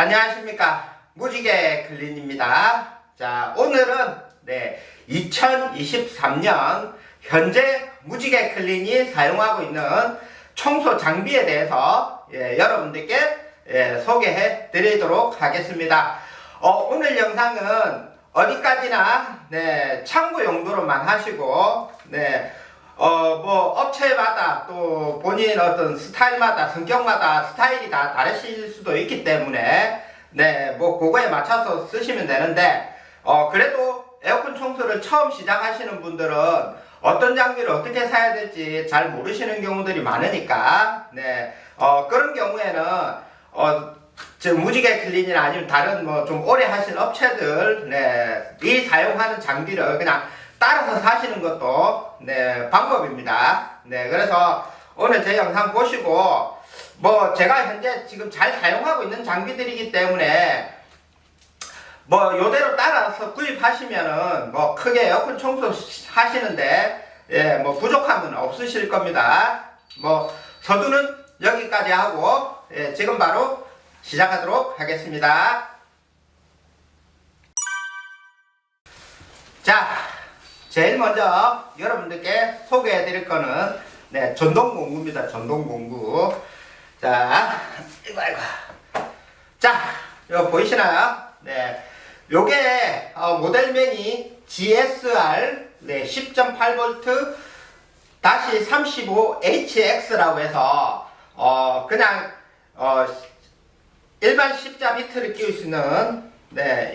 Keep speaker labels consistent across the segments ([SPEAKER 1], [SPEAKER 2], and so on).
[SPEAKER 1] 안녕하십니까. 무지개 클린입니다. 자, 오늘은 2023년 현재 무지개 클린이 사용하고 있는 청소 장비에 대해서 여러분들께 소개해 드리도록 하겠습니다. 오늘 영상은 어디까지나 참고 용도로만 하시고 뭐 업체마다 또 본인 어떤 스타일마다 성격마다 스타일이 다 다르실 수도 있기 때문에 뭐 그거에 맞춰서 쓰시면 되는데 그래도 에어컨 청소를 처음 시작하시는 분들은 어떤 장비를 어떻게 사야 될지 잘 모르시는 경우들이 많으니까 그런 경우에는 저 무지개 클린이나 아니면 다른 뭐 좀 오래 하신 업체들 이 사용하는 장비를 그냥 따라서 사시는 것도 방법입니다. 그래서 오늘 제 영상 보시고 뭐 제가 현재 지금 잘 사용하고 있는 장비들이기 때문에 뭐 요대로 따라서 구입하시면은 뭐 크게 에어컨 청소 하시는데 뭐 부족함은 없으실 겁니다. 뭐 서두는 여기까지 하고 지금 바로 시작하도록 하겠습니다. 자, 제일 먼저 여러분들께 소개해 드릴 거는 전동공구입니다. 전동공구. 자, 이거. 자, 이거 보이시나요? 요게 모델명이 GSR 10.8V 35HX라고 해서 그냥 일반 십자 비트를 끼울 수 있는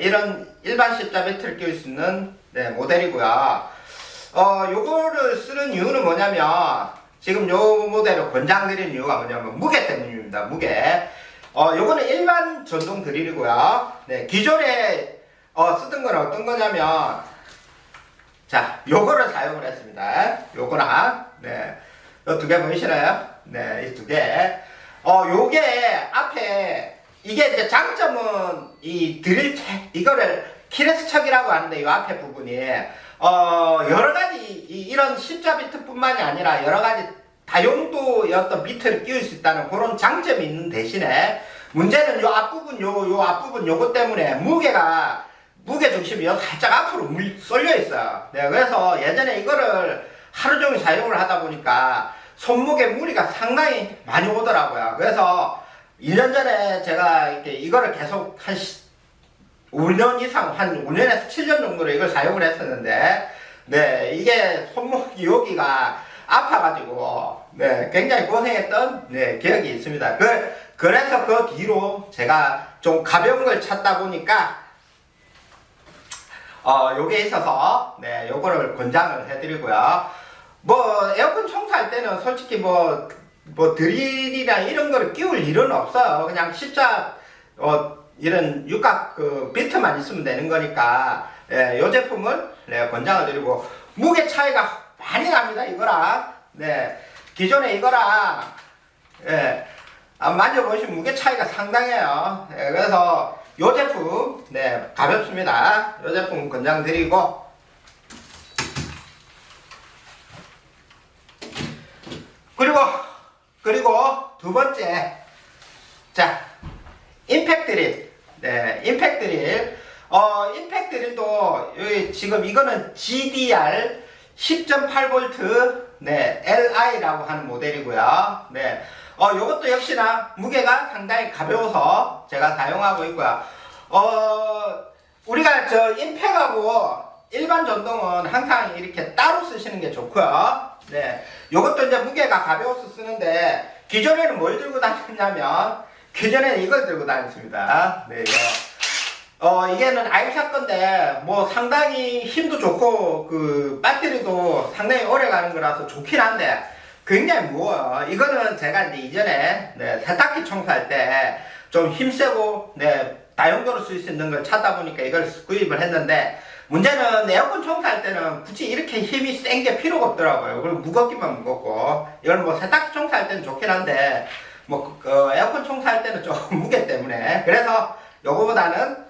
[SPEAKER 1] 이런 일반 십자 비트를 끼울 수 있는 모델이고요. 요거를 쓰는 이유는 뭐냐면 지금 요 모델을 권장드리는 이유가 뭐냐면 무게 때문입니다. 무게. 요거는 일반 전동 드릴이고요. 기존에 쓰던 건 어떤 거냐면 자, 요거를 사용을 했습니다. 요거랑 요 두 개 보이시나요? 이 두 개. 요게 앞에 이게 이제 장점은 이 드릴 이거를 키레스 척이라고 하는데 이 앞에 부분이 여러 가지 이런 십자 비트뿐만이 아니라 여러 가지 다용도의 어떤 비트를 끼울 수 있다는 그런 장점이 있는 대신에 문제는 요 앞부분 요 앞부분 요것 때문에 무게 중심이 살짝 앞으로 쏠려 있어요. 그래서 예전에 이거를 하루 종일 사용을 하다 보니까 손목에 무리가 상당히 많이 오더라고요. 그래서 2년 전에 제가 이거를 계속 한 5년 이상, 한 5년에서 7년 정도로 이걸 사용을 했었는데, 이게 손목 여기가 아파가지고, 굉장히 고생했던, 기억이 있습니다. 그래서 그 뒤로 제가 좀 가벼운 걸 찾다 보니까, 요게 있어서, 요거를 권장을 해드리고요. 뭐, 에어컨 청소할 때는 솔직히 뭐 드릴이나 이런 거를 끼울 일은 없어요. 그냥 십자, 이런 육각 비트만 있으면 되는 거니까, 요 제품을 권장을 드리고, 무게 차이가 많이 납니다, 이거랑. 기존에 이거랑, 만져보시면 무게 차이가 상당해요. 그래서 요 제품, 가볍습니다. 요 제품 권장 드리고, 그리고 두 번째, 자, 임팩 드릴. 임팩 드릴. 임팩 드릴도 여기 지금 이거는 GDR 10.8V LI라고 하는 모델이고요. 요것도 역시나 무게가 상당히 가벼워서 제가 사용하고 있고요. 우리가 저 임팩하고 일반 전동은 항상 이렇게 따로 쓰시는 게 좋고요. 요것도 이제 무게가 가벼워서 쓰는데 기존에는 뭘 들고 다녔냐면 기존에는 이걸 들고 다녔습니다. 이게는 아이샷 건데 뭐 상당히 힘도 좋고 배터리도 상당히 오래 가는 거라서 좋긴 한데 굉장히 무거워요. 이거는 제가 이제 이전에 세탁기 청소할 때 좀 힘세고 다용도로 쓸 수 있는 걸 찾다 보니까 이걸 구입을 했는데 문제는 에어컨 청소할 때는 굳이 이렇게 힘이 센 게 필요가 없더라고요. 그리고 무겁기만 무겁고 이건 뭐 세탁기 청소할 때는 좋긴 한데 뭐 에어컨 청소할 때는 좀 무게 때문에 그래서 요거보다는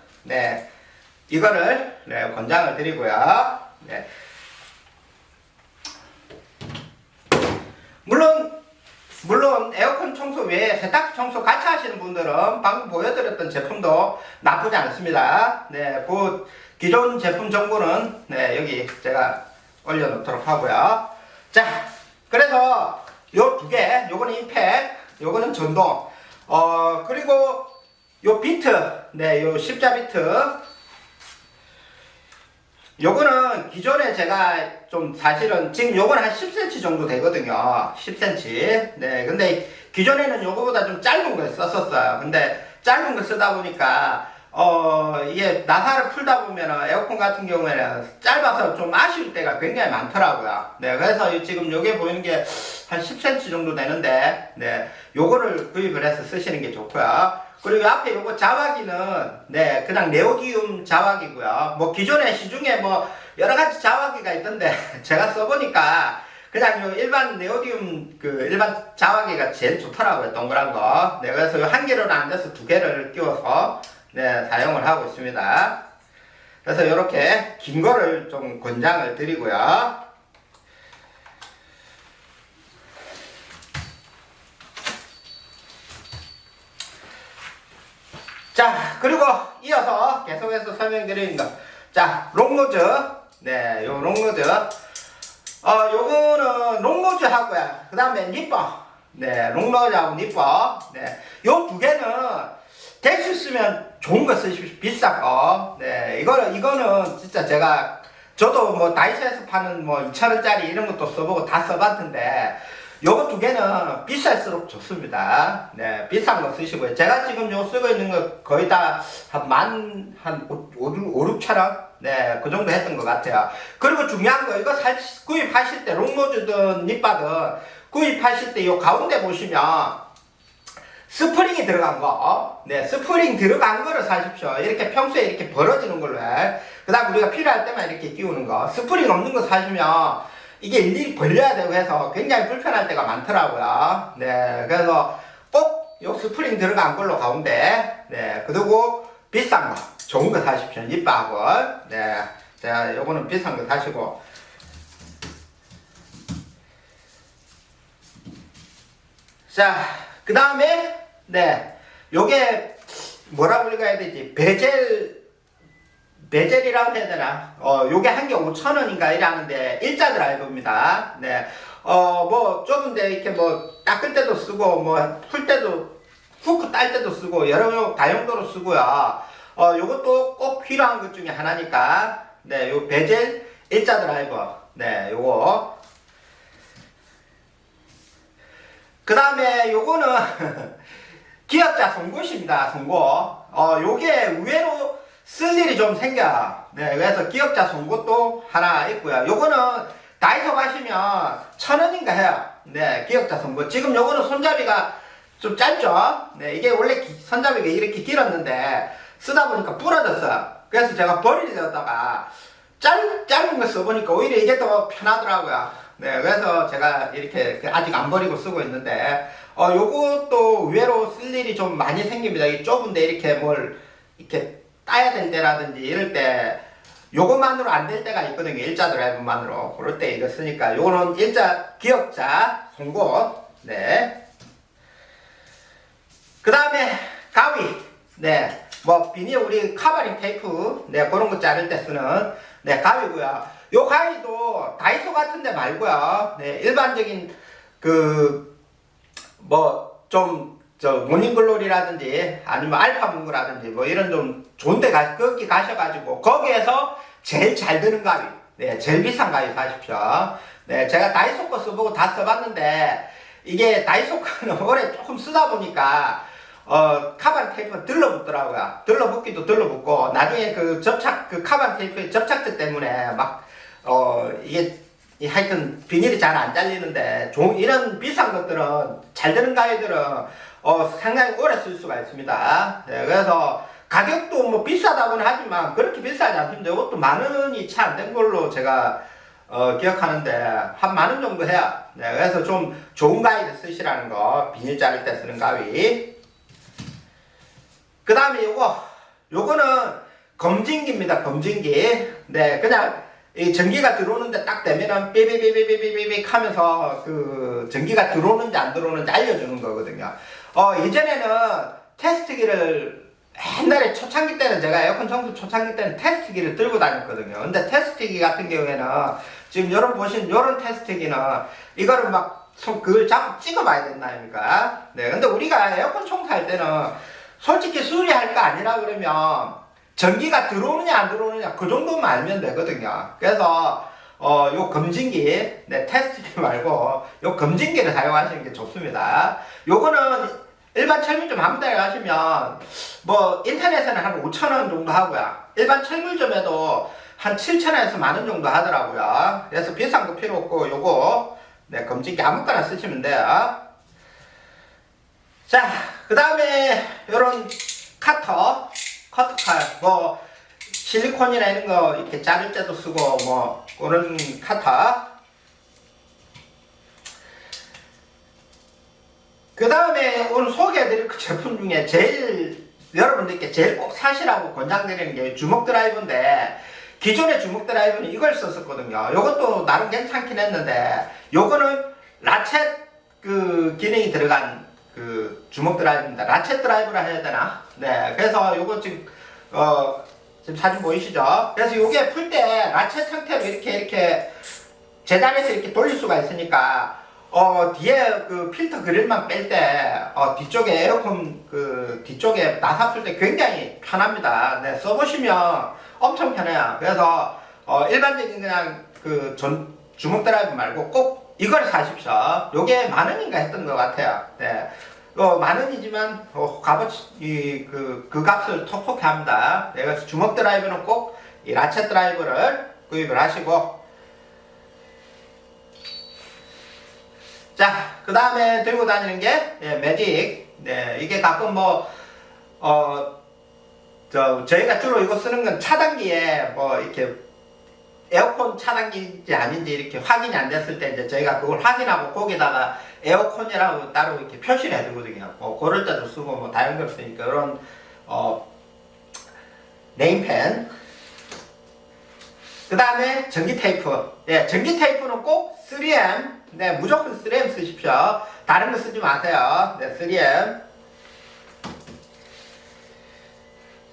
[SPEAKER 1] 이거를 권장을 드리고요. 물론 물론 에어컨 청소 외에 세탁기 청소 같이 하시는 분들은 방금 보여드렸던 제품도 나쁘지 않습니다. 네, 그 기존 제품 정보는 네, 여기 제가 올려놓도록 하고요. 자, 그래서 요 두 개, 요거는 임팩, 요거는 전동. 그리고 요 비트, 네, 요 십자 비트. 요거는 기존에 제가 좀 사실은 지금 요거는 한 10cm 정도 되거든요. 10cm. 네, 근데 기존에는 요거보다 좀 짧은 걸 썼었어요. 근데 짧은 걸 쓰다 보니까 이게 나사를 풀다 보면은 에어컨 같은 경우에는 짧아서 좀 아쉬울 때가 굉장히 많더라고요. 네, 그래서 지금 요게 보이는 게 한 10cm 정도 되는데, 네, 요거를 구입을 해서 쓰시는 게 좋고요. 그리고 앞에 요거 자화기는, 네, 그냥 네오디움 자화기고요. 뭐 기존에 시중에 뭐 여러가지 자화기가 있던데, 제가 써보니까 그냥 요 일반 네오디움 일반 자화기가 제일 좋더라고요. 동그란 거. 네, 그래서 요 한 개로는 안 돼서 두 개를 끼워서 네, 사용을 하고 있습니다. 그래서 이렇게 긴 거를 좀 권장을 드리고요. 자, 그리고 이어서 계속해서 설명드리는 거. 자, 롱노즈. 네, 요 롱노즈. 요거는 롱노즈 하고요. 그 다음에 니퍼. 네, 롱노즈하고 니퍼. 네, 요 두 개는 될 수 있으면 좋은 거 쓰십시오. 비싼 거. 네, 이거는 진짜 저도 뭐 다이소에서 파는 뭐 2,000원짜리 이런 것도 써보고 다 써봤는데, 요거 두 개는 비쌀수록 좋습니다. 네, 비싼 거 쓰시고요. 제가 지금 요 쓰고 있는 거 거의 다 한 5, 6천원? 네, 그 정도 했던 것 같아요. 그리고 중요한 거, 이거 구입하실 때, 롱노즈든 닛바든 구입하실 때 요 가운데 보시면 스프링이 들어간 거, 네, 스프링 들어간 거를 사십시오. 이렇게 평소에 이렇게 벌어지는 걸로 해. 그 다음 우리가 필요할 때만 이렇게 끼우는 거. 스프링 없는 거 사시면 이게 일일이 벌려야 되고 해서 굉장히 불편할 때가 많더라고요. 네, 그래서 꼭 요 스프링 들어간 걸로 가운데, 네, 그리고 비싼 거, 좋은 거 사십시오. 닛바하고. 네, 자, 요거는 비싼 거 사시고. 자, 그 다음에, 네, 요게 뭐라 불러야 되지? 베젤이라고 해야 되나? 요게 한 개 5,000원인가 이라는데 일자 드라이버입니다. 네. 뭐 좁은데 이렇게 뭐 닦을 때도 쓰고 뭐 풀 때도 후크 딸 때도 쓰고 여러 다용도로 쓰고요. 요것도 꼭 필요한 것 중에 하나니까. 네, 요 베젤 일자 드라이버. 네, 요거. 그 다음에 요거는 기역자 송곳입니다. 송곳. 요게 의외로 쓸 일이 좀 생겨요. 네, 그래서 기역자 송곳도 하나 있고요. 요거는 다이소 가시면 1,000원인가 해요. 네, 기역자 송곳. 지금 요거는 손잡이가 좀 짧죠? 네, 이게 원래 손잡이가 이렇게 길었는데 쓰다 보니까 부러졌어요. 그래서 제가 버리려다가 짧은 거 써보니까 오히려 이게 더 편하더라고요. 네, 그래서 제가 이렇게 아직 안 버리고 쓰고 있는데, 요것도 의외로 쓸 일이 좀 많이 생깁니다. 이 좁은데 이렇게 뭘, 이렇게 따야 될 때라든지 이럴 때, 요것만으로 안 될 때가 있거든요. 일자 드라이브만으로. 그럴 때 이거 쓰니까, 요거는 기역자, 송곳. 네. 그 다음에, 가위. 네. 뭐, 비닐, 우리 카바링 테이프. 네, 그런 거 자를 때 쓰는, 네, 가위고요. 요 가위도 다이소 같은 데 말고요. 네, 일반적인, 모닝글로리라든지, 아니면 알파문구라든지, 뭐, 이런 좀 좋은 데 거기 가셔가지고, 거기에서 제일 잘 드는 가위. 네, 제일 비싼 가위 사십시오. 네, 제가 다이소 거 써보고 다 써봤는데, 이게 다이소 거는 오래 조금 쓰다 보니까, 카반 테이프가 들러붙더라고요. 들러붙기도 들러붙고, 나중에 카반 테이프의 접착제 때문에 이게, 하여튼, 비닐이 잘 안 잘리는데, 이런 비싼 것들은, 잘 되는 가위들은, 상당히 오래 쓸 수가 있습니다. 네, 그래서, 가격도 뭐 비싸다고는 하지만, 그렇게 비싸지 않습니다. 이것도 10,000원이 채 안 된 걸로 제가, 기억하는데, 한 10,000원 정도 해요. 네, 그래서 좀 좋은 가위를 쓰시라는 거, 비닐 자를 때 쓰는 가위. 그 다음에 요거는 검진기입니다. 검진기. 네, 그냥 이 전기가 들어오는데 딱 되면은 삐비비비비비비 하면서 그 전기가 들어오는지 안 들어오는지 알려주는 거거든요. 예전에는 테스트기를 옛날에 초창기 때는 제가 에어컨 청소 초창기 때는 테스트기를 들고 다녔거든요. 근데 테스트기 같은 경우에는 지금 여러분 보신 요런 테스트기는 이거를 막 그걸 자꾸 찍어봐야 된다 아닙니까? 네. 근데 우리가 에어컨 청소할 때는 솔직히 수리할 거 아니라 그러면 전기가 들어오느냐 안 들어오느냐 그 정도만 알면 되거든요. 그래서 요 검진기, 네, 테스트기 말고 요 검진기를 사용하시는 게 좋습니다. 요거는 일반 철물점 한 군데 가시면 뭐 인터넷에는 한 5,000원 정도 하고요. 일반 철물점에도 한 7,000원에서 10,000원 정도 하더라고요. 그래서 비싼 거 필요 없고 요거 네, 검진기 아무거나 쓰시면 돼요. 자, 그 다음에 요런 커터칼, 뭐 실리콘이나 이런 거 이렇게 자를 때도 쓰고 뭐 그런 커터. 그 다음에 오늘 소개해드릴 그 제품 중에 제일 여러분들께 제일 꼭 사시라고 권장드리는 게 주먹 드라이버인데, 기존의 주먹 드라이버는 이걸 썼었거든요. 요것도 나름 괜찮긴 했는데 요거는 라쳇 그 기능이 들어간 그 주먹 드라이버입니다. 라쳇 드라이버라 해야 되나? 네, 그래서 요거 지금 지금 사진 보이시죠? 그래서 요게 풀 때 라쳇 상태로 이렇게 제자리에서 이렇게 돌릴 수가 있으니까 뒤에 그 필터 그릴만 뺄 때 뒤쪽에 에어컨 그 뒤쪽에 나사 풀 때 굉장히 편합니다. 네, 써보시면 엄청 편해요. 그래서 일반적인 그냥 그 주먹 드라이브 말고 꼭 이걸 사십시오. 요게 10,000원인가 했던 것 같아요. 네. 10,000원이지만 값어치 그 값을 톡톡히 합니다. 네, 그래서 주먹 드라이브는 꼭 이 라쳇 드라이브를 구입을 하시고, 자, 그 다음에 들고 다니는 게 매직. 네, 이게 가끔 뭐 저희가 주로 이거 쓰는 건 차단기에 뭐 이렇게 에어컨 차단기인지 아닌지 이렇게 확인이 안 됐을 때 이제 저희가 그걸 확인하고 거기다가 에어컨이라고 따로 이렇게 표시를 해두거든요. 그럴 때도 쓰고 뭐 다른 걸 쓰니까 이런 네임펜. 그 다음에 전기 테이프. 네, 전기 테이프는 꼭 3M. 네, 무조건 3M 쓰십시오. 다른 거 쓰지 마세요. 네, 3M.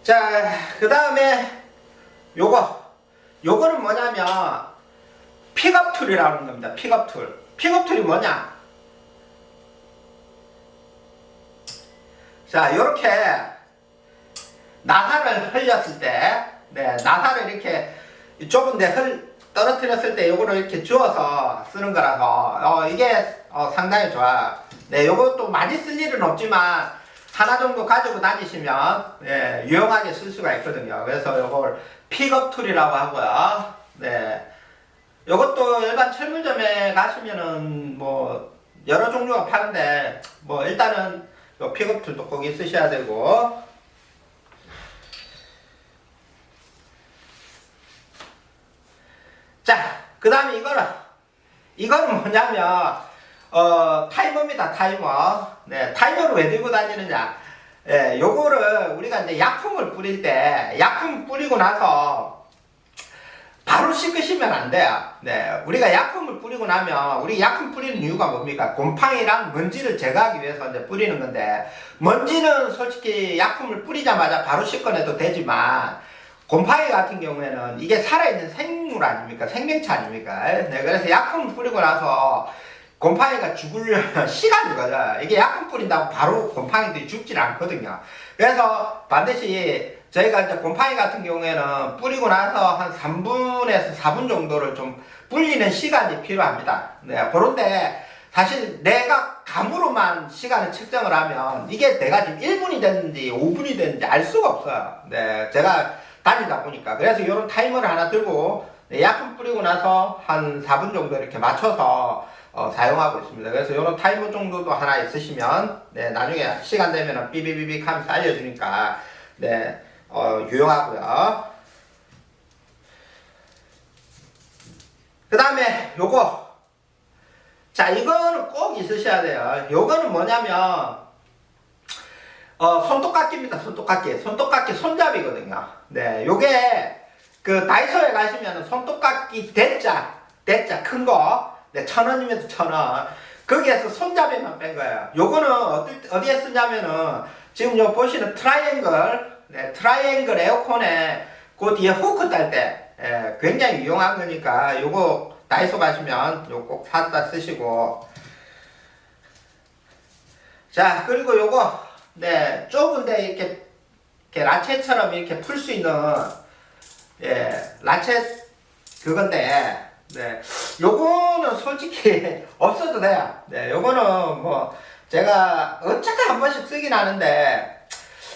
[SPEAKER 1] 자, 그 다음에 요거는 뭐냐면 픽업 툴이라는 겁니다. 픽업 툴. 픽업 툴이 뭐냐? 자, 요렇게 나사를 흘렸을 때, 네, 나사를 이렇게 좁은데 떨어뜨렸을 때 요거를 이렇게 주워서 쓰는 거라서 이게 상당히 좋아. 네, 요것도 많이 쓸 일은 없지만 하나 정도 가지고 다니시면 유용하게 쓸 수가 있거든요. 그래서 요걸 픽업 툴이라고 하고요. 네, 요것도 일반 철물점에 가시면은 뭐 여러 종류가 파는데 뭐 일단은 요 픽업 툴도 꼭 있으셔야 되고, 자, 그 다음에 이거는 뭐냐면 타이머입니다. 타이머. 네, 타이머를 왜 들고 다니느냐? 예, 요거를 우리가 이제 약품을 뿌릴 때 약품 뿌리고 나서 바로 씻으시면 안 돼요. 네, 우리가 약품을 뿌리고 나면 우리 약품 뿌리는 이유가 뭡니까? 곰팡이랑 먼지를 제거하기 위해서 이제 뿌리는 건데, 먼지는 솔직히 약품을 뿌리자마자 바로 씻어내도 되지만 곰팡이 같은 경우에는 이게 살아있는 생물 아닙니까? 생명체 아닙니까? 네, 그래서 약품을 뿌리고 나서 곰팡이가 죽을 시간이 걸려요. 이게 약품 뿌린다고 바로 곰팡이들이 죽질 않거든요. 그래서 반드시 저희가 이제 곰팡이 같은 경우에는 뿌리고 나서 한 3분에서 4분 정도를 좀 불리는 시간이 필요합니다. 네, 그런데 사실 내가 감으로만 시간을 측정을 하면 이게 내가 지금 1분이 됐는지 5분이 됐는지 알 수가 없어요. 네, 제가 다니다 보니까. 그래서 이런 타이머를 하나 들고 약품 뿌리고 나서 한 4분 정도 이렇게 맞춰서 사용하고 있습니다. 그래서 이런 타이머 정도도 하나 있으시면 나중에 시간 되면 삐비비빅 하면서 알려주니까 유용하고요. 그 다음에 요거, 자, 이거는 꼭 있으셔야 돼요. 요거는 뭐냐면 손톱깎이입니다. 손톱깎이 손잡이거든요. 네, 요게 그 다이소에 가시면 손톱깎이 대짜 큰 거, 네, 1,000원이면 1,000원. 거기에서 손잡이만 뺀 거예요. 요거는 어디에 쓰냐면은 지금 요 보시는 트라이앵글, 네, 트라이앵글 에어컨에 그 뒤에 후크 딸 때, 예, 굉장히 유용한 거니까 요거 다이소 가시면 요 꼭 사다 쓰시고. 자, 그리고 요거, 네, 좁은데 이렇게 라쳇처럼 이렇게 풀 수 있는, 예, 라쳇 그건데, 네, 요거는 솔직히 없어도 돼요. 네, 요거는 뭐 제가 어쩌다 한 번씩 쓰긴 하는데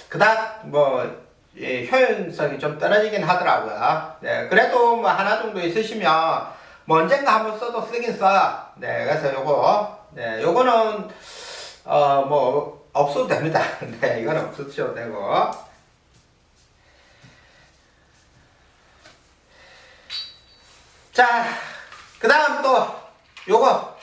[SPEAKER 1] 그닥 뭐 예, 효용성이 좀 떨어지긴 하더라고요. 네, 그래도 뭐 하나 정도 있으시면 뭐 언젠가 한번 써도 쓰긴 써요. 네, 그래서 요거, 네, 요거는 뭐 없어도 됩니다. 네, 이거는 없으셔도 되고. 자, 그 다음 또 요거,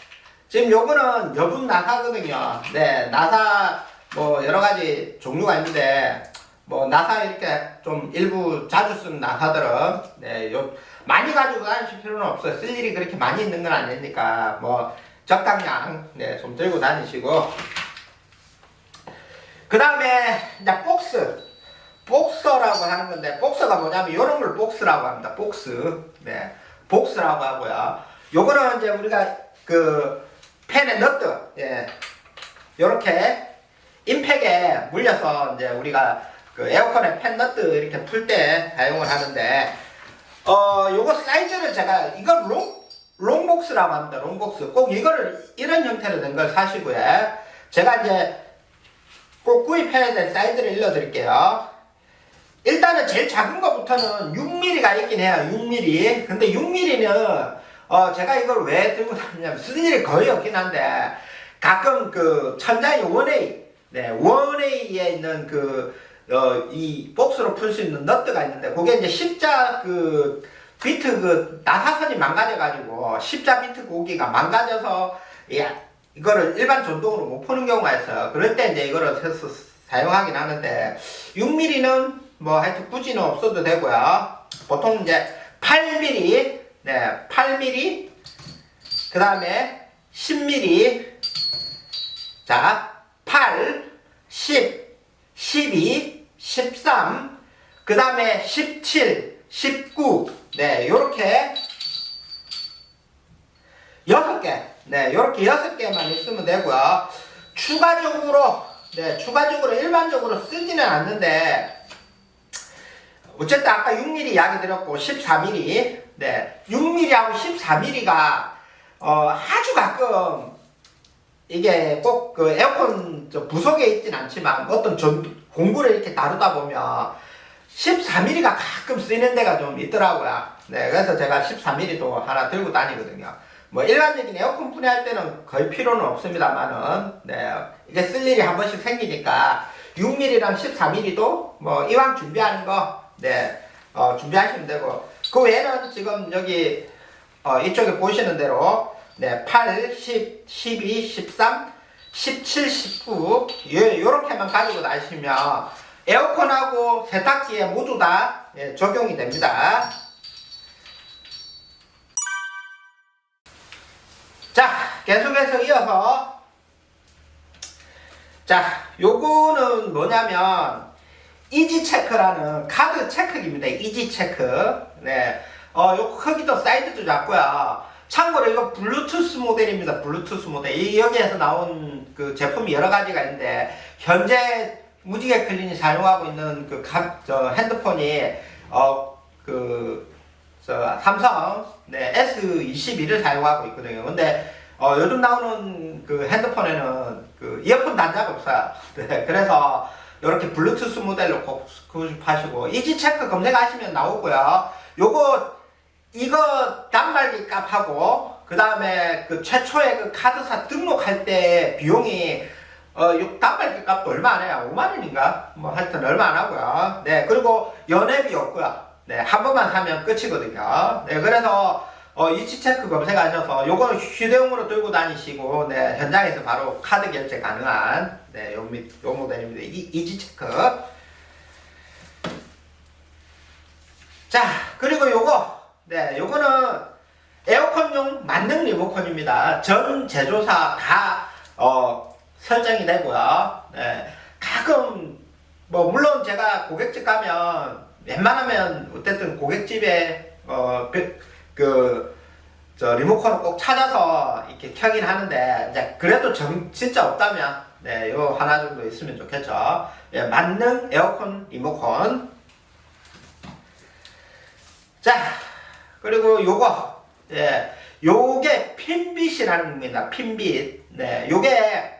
[SPEAKER 1] 지금 요거는 여분 나사거든요. 네, 나사 뭐 여러가지 종류가 있는데 뭐 나사 이렇게 좀 일부 자주 쓰는 나사들은 네, 요 많이 가지고 다니실 필요는 없어요. 쓸 일이 그렇게 많이 있는 건 아니니까 뭐 적당량, 네, 좀 들고 다니시고. 그 다음에 이제 복서라고 하는 건데, 복서가 뭐냐면 요런 걸 복스라고 합니다. 복스, 네, 복스라고 하고요. 요거는 이제 우리가 그 펜의 너트, 예, 요렇게 임팩에 물려서 이제 우리가 그 에어컨의 펜 너트 이렇게 풀 때 사용을 하는데, 요거 사이즈를 제가, 이걸 롱복스라고 합니다. 롱복스. 꼭 이거를 이런 형태로 된 걸 사시고요. 제가 이제 꼭 구입해야 될 사이즈를 일러드릴게요. 일단은 제일 작은 것부터는 6mm가 있긴 해요. 6mm. 근데 6mm는 제가 이걸 왜 들고 다니냐면 쓸 일이 거의 없긴 한데 가끔 그 천장이 원웨이, 네, 원웨이에 있는 이 복스로 풀 수 있는 너트가 있는데 그게 이제 십자 그 비트 그 나사선이 망가져가지고 십자 비트 고기가 망가져서 이거를 일반 전동으로 못 푸는 경우가 있어요. 그럴 때 이제 이거를 해서 사용하긴 하는데 6mm는 뭐 하여튼 굳이는 없어도 되고요. 보통 이제 8mm, 네, 8mm, 그 다음에 10mm, 자, 8, 10, 12, 13, 그 다음에 17, 19, 네, 요렇게 6개, 네, 요렇게 6개만 있으면 되고요. 추가적으로 일반적으로 쓰지는 않는데, 어쨌든 아까 6mm 이야기 드렸고, 14mm, 네, 6mm하고 14mm가, 아주 가끔, 이게 꼭 그 에어컨 부속에 있진 않지만, 어떤 공구를 이렇게 다루다 보면, 14mm가 가끔 쓰이는 데가 좀 있더라고요. 네, 그래서 제가 14mm도 하나 들고 다니거든요. 뭐 일반적인 에어컨 분해할 때는 거의 필요는 없습니다만은, 네, 이게 쓸 일이 한 번씩 생기니까 6mm랑 14mm도 뭐 이왕 준비하는 거, 네, 준비하시면 되고, 그 외에는 지금 여기 이쪽에 보시는 대로 네, 8, 10, 12, 13, 17, 19 요렇게만 가지고 다니시면 에어컨하고 세탁기에 모두 다 적용이 됩니다. 자, 계속해서 이어서, 자, 요거는 뭐냐면 이지체크라는 카드 체크기입니다. 이지체크. 네, 요 크기도 사이즈도 작고요. 참고로 이거 블루투스 모델입니다. 블루투스 모델. 여기에서 나온 그 제품이 여러 가지가 있는데 현재 무지개 클린이 사용하고 있는 저 핸드폰이 삼성, 네, S21을 사용하고 있거든요. 근데 요즘 나오는 그 핸드폰에는 그 이어폰 단자가 없어요. 네, 그래서 이렇게 블루투스 모델로 꼭 구입하시고 이지체크 검색하시면 나오고요. 이거 단말기 값하고 그 다음에 그 최초의 그 카드사 등록할 때 비용이 단말기 값도 얼마 안 해요. 5만원인가? 뭐 하여튼 얼마 안 하고요. 네, 그리고 연회비 없고요. 네, 한 번만 사면 끝이거든요. 네, 그래서 이지체크 검색하셔서 요거는 휴대용으로 들고 다니시고, 네, 현장에서 바로 카드 결제 가능한, 네, 요 모델입니다. 이지체크. 자, 그리고 요거는 에어컨용 만능 리모컨입니다. 전 제조사 다 설정이 되고요. 네, 가끔 뭐 물론 제가 고깃집 가면 웬만하면 어쨌든 고깃집에 리모컨을 꼭 찾아서 이렇게 켜긴 하는데, 이제 그래도 진짜 없다면 네, 요 하나 정도 있으면 좋겠죠. 예, 만능 에어컨 리모컨. 자, 그리고 예, 요게 핀빗이라는 겁니다. 핀빗. 네, 요게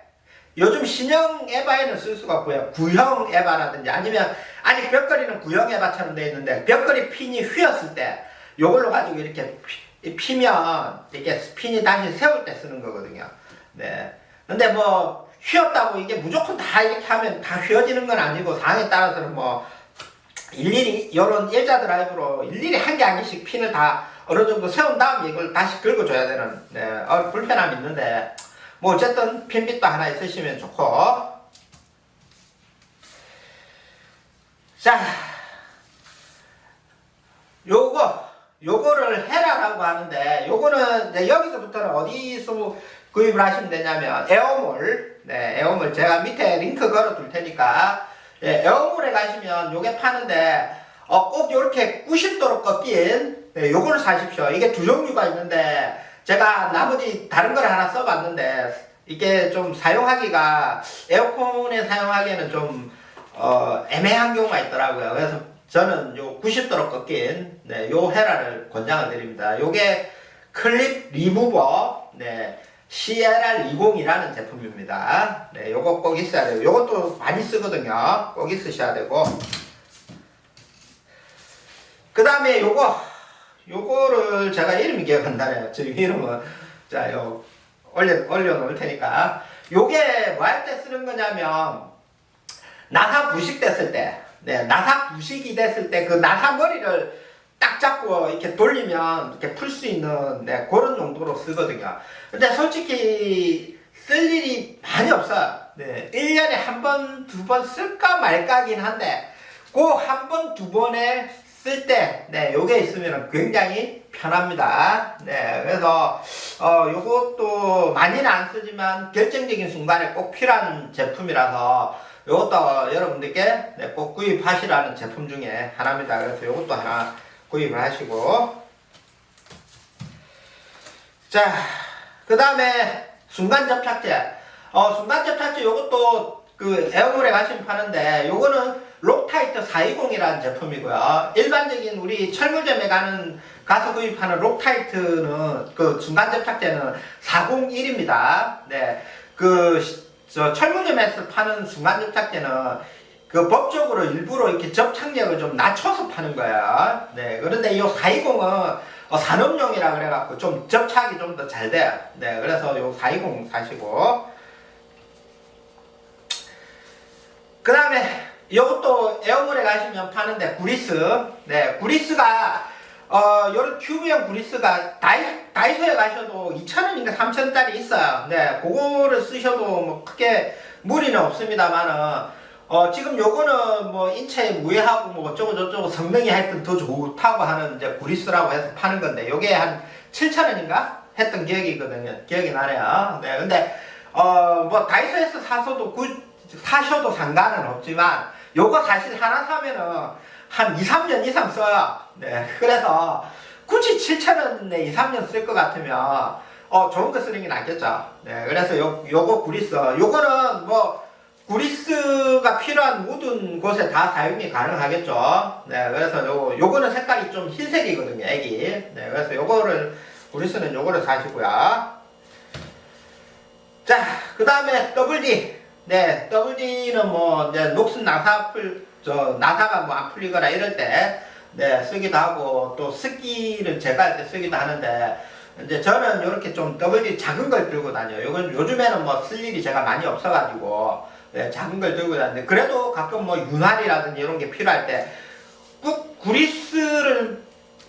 [SPEAKER 1] 요즘 신형 에바에는 쓸 수가 없고요. 구형 에바라든지 아니 벽걸이는 구형 에바처럼 되어 있는데, 벽걸이 핀이 휘었을 때 요걸로 가지고 이렇게 피면 이렇게 핀이 다시 세울 때 쓰는 거거든요. 네. 근데 뭐 휘었다고 이게 무조건 다 이렇게 하면 다 휘어지는 건 아니고, 상황에 따라서는 뭐 일일이 요런 일자 드라이브로 일일이 한 개 한 개씩 핀을 다 어느 정도 세운 다음에 이걸 다시 긁어줘야 되는, 네, 불편함이 있는데, 뭐 어쨌든 핀빗도 하나 있으시면 좋고. 자, 요거를 헤라라고 하는데, 요거는 이제 여기서부터는 어디서 구입을 하시면 되냐면 에어몰. 네, 에어몰 제가 밑에 링크 걸어 둘 테니까, 예, 에어몰에 가시면 요게 파는데, 꼭 요렇게 90도로 꺾인, 네, 요거를 사십시오. 이게 두 종류가 있는데, 제가 나머지 다른 걸 하나 써봤는데, 이게 좀 사용하기가, 에어컨에 사용하기에는 좀 애매한 경우가 있더라고요. 그래서 저는 요 90도로 꺾인, 네, 요 헤라를 권장을 드립니다. 요게 클립 리무버, 네, CLR20이라는 제품입니다. 네, 요거 꼭 있어야 돼요. 요것도 많이 쓰거든요. 꼭 있으셔야 되고. 그 다음에 요거를 제가 이름이 기억 안 나네요. 지금 이름은, 자, 올려놓을 테니까. 요게 뭐 할 때 쓰는 거냐면, 나사 부식 됐을 때, 네, 나사 부식이 됐을 때 그 나사 머리를 딱 잡고 이렇게 돌리면 이렇게 풀 수 있는, 네, 그런 용도로 쓰거든요. 근데 솔직히 쓸 일이 많이 없어요. 네, 1년에 한 번, 두 번 쓸까 말까긴 한데, 그 한 번, 두 번에 쓸 때, 네, 요게 있으면 굉장히 편합니다. 네, 그래서, 요것도 많이는 안 쓰지만 결정적인 순간에 꼭 필요한 제품이라서, 요것도 여러분들께, 네, 꼭 구입하시라는 제품 중에 하나입니다. 그래서 요것도 하나 구입을 하시고. 자, 그 다음에 순간 접착제. 순간 접착제 요것도 그 에어몰에 가시면 파는데, 요거는 록타이트 420이라는 제품이고요. 일반적인 우리 철물점에 가서 구입하는 록타이트는, 그 순간 접착제는 401입니다. 네. 철물점에서 파는 순간 접착제는 그 법적으로 일부러 이렇게 접착력을 좀 낮춰서 파는 거예요. 네. 그런데 이 420은 산업용이라 그래갖고 좀 접착이 좀 더 잘 돼요. 네. 그래서 요 420 사시고. 그 다음에 이것도 에어몰에 가시면 파는데 구리스. 네, 구리스가 요런 튜브형 구리스가 다이소에 가셔도 2,000원인가 3,000원짜리 있어요. 네, 그거를 쓰셔도 뭐 크게 무리는 없습니다만은 지금 요거는 뭐 인체에 무해하고 뭐 어쩌고 저쩌고 성능이 하여튼 더 좋다고 하는 이제 구리스라고 해서 파는 건데, 요게 한 7,000원인가 했던 기억이 나네요. 네, 근데 뭐 다이소에서 사셔도 상관은 없지만, 요거 사실 하나 사면은 한 2, 3년 이상 써요. 네. 그래서 굳이 7,000원에 2, 3년 쓸 것 같으면 좋은 거 쓰는 게 낫겠죠. 네. 그래서 요거 구리스. 요거는 뭐 구리스가 필요한 모든 곳에 다 사용이 가능하겠죠. 네. 그래서 요거는 색깔이 좀 흰색이거든요, 애기. 네. 그래서 구리스는 요거를 사시고요. 자, 그 다음에 WD. 네, WD는 뭐, 이제, 녹슨 나사가 뭐 안 풀리거나 이럴 때, 네, 쓰기도 하고, 또 습기를 제거할 때 쓰기도 하는데, 이제 저는 이렇게 좀 WD 작은 걸 들고 다녀요. 요즘에는 뭐 쓸 일이 제가 많이 없어가지고, 네, 작은 걸 들고 다니는데, 그래도 가끔 뭐 윤활이라든지 이런 게 필요할 때, 꼭 구리스를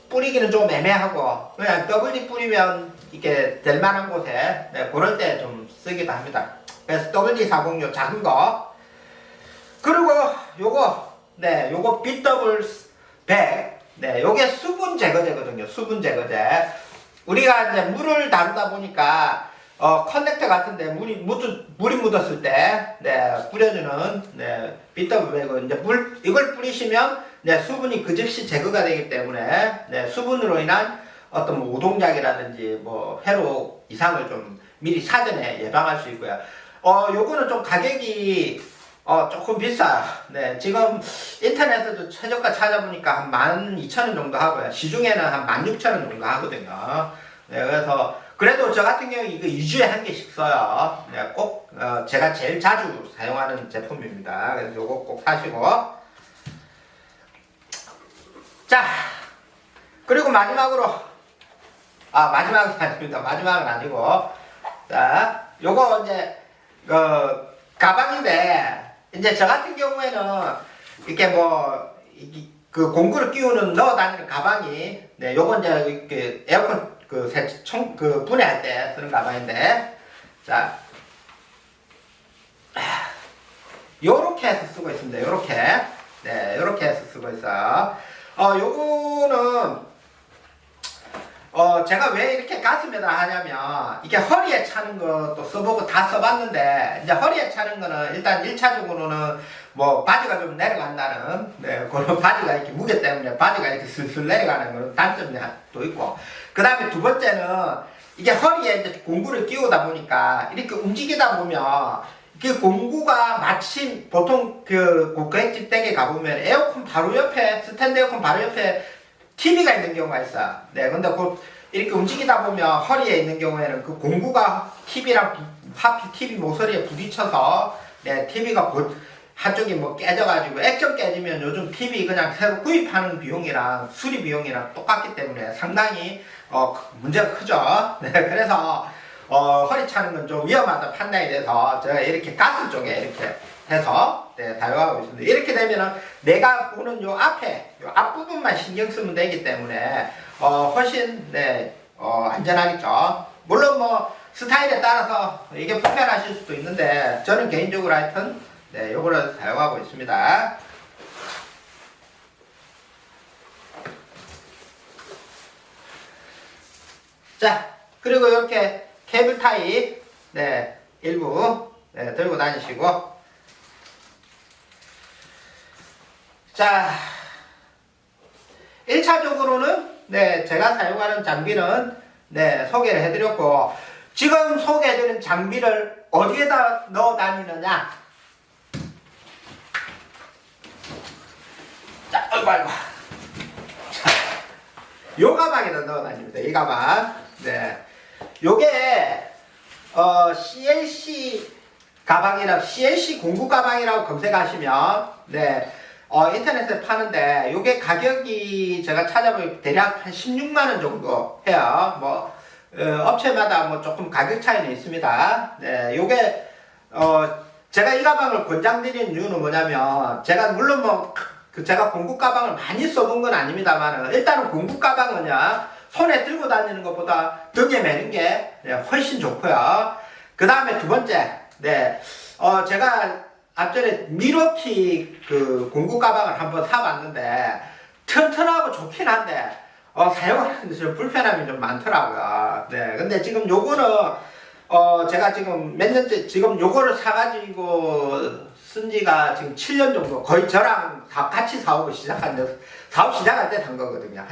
[SPEAKER 1] 뿌리기는 좀 애매하고, 그냥 WD 뿌리면 이게 될 만한 곳에, 네, 그럴 때 좀 쓰기도 합니다. 그래서 WD-40 작은 거. 그리고 요거 BW 100. 네, 요게 수분 제거제거든요. 수분 제거제. 우리가 이제 물을 다루다 보니까 커넥터 같은데 물이 묻었을 때, 네, 뿌려주는, 네, 비터브이고 이제 이걸 뿌리시면, 네, 수분이 그 즉시 제거가 되기 때문에, 네, 수분으로 인한 어떤 뭐 우동작이라든지 뭐 회로 이상을 좀 미리 사전에 예방할 수 있고요. 요거는 좀 가격이 조금 비싸요. 네, 지금 인터넷에도 최저가 찾아보니까 한 12,000원 정도 하고요. 시중에는 한 16,000원 정도 하거든요. 네, 그래서 그래도 저 같은 경우 이거 2주에 한 개씩 써요. 네, 꼭 제가 제일 자주 사용하는 제품입니다. 그래서 요거 꼭 사시고. 자, 그리고 마지막으로 마지막은 아닙니다. 마지막은 아니고, 자, 요거 이제 가방인데, 이제 저 같은 경우에는 이렇게 그 공구를 끼우는 넣어 다니는 가방이, 네, 요건 이제 이렇게 에어컨 분해할 때 쓰는 가방인데, 자, 요렇게 해서 쓰고 있습니다. 요렇게. 네, 요렇게 해서 쓰고 있어요. 요거는, 제가 왜 이렇게 가슴에다 하냐면, 이게 허리에 차는 것도 써보고 다 써봤는데, 이제 허리에 차는 거는 일단 1차적으로는 뭐 바지가 좀 내려간다는, 네, 그런 바지가 이렇게 무게 때문에 바지가 이렇게 슬슬 내려가는 그런 단점이 또 있고, 그 다음에 두 번째는 이게 허리에 이제 공구를 끼우다 보니까 이렇게 움직이다 보면 그 공구가 마침 보통 그 고객집 댁에 가보면 에어컨 바로 옆에, 스탠드 에어컨 바로 옆에 TV가 있는 경우가 있어요. 네, 근데 이렇게 움직이다 보면 허리에 있는 경우에는 그 공구가 TV랑 하필 TV 모서리에 부딪혀서, 네, TV가 한쪽이 뭐 깨져가지고 액정 깨지면 요즘 TV 그냥 새로 구입하는 비용이랑 수리 비용이랑 똑같기 때문에 상당히 문제가 크죠. 네, 그래서 허리 차는 건 좀 위험하다 판단이 돼서 제가 이렇게 가슴 쪽에 이렇게 해서, 네, 사용하고 있습니다. 이렇게 되면은 내가 보는 요 앞부분만 신경 쓰면 되기 때문에 훨씬, 네, 안전하겠죠. 물론 뭐 스타일에 따라서 이게 불편하실 수도 있는데 저는 개인적으로 하여튼, 네, 요거를 사용하고 있습니다. 자, 그리고 이렇게 케이블 타입, 네, 일부, 네, 들고 다니시고. 자, 1차적으로는, 네, 제가 사용하는 장비는, 네, 소개를 해드렸고, 지금 소개해드린 장비를 어디에다 넣어 다니느냐? 자, 아이고. 자, 요 가방에다 넣어 다닙니다. 이 가방. 네. 요게, CLC 가방이라고, CLC 공구 가방이라고 검색하시면, 네, 인터넷에 파는데, 요게 가격이 제가 찾아보면 대략 한 16만원 정도 해요. 뭐, 업체마다 뭐 조금 가격 차이는 있습니다. 네, 요게, 제가 이 가방을 권장드리는 이유는 뭐냐면, 제가 물론 제가 공구 가방을 많이 써본 건 아닙니다만, 일단은 공구 가방은요, 손에 들고 다니는 것보다 등에 매는 게, 네, 훨씬 좋고요. 그 다음에 두 번째, 네, 제가 앞전에 미러키 그 공구 가방을 한번 사봤는데 튼튼하고 좋긴 한데 사용하는데 좀 불편함이 좀 많더라고요. 네, 근데 지금 요거는 제가 지금 몇 년째 지금 요거를 사가지고 쓴 지가 지금 7년 정도, 거의 저랑 같이 사업 시작할 때 산 거거든요.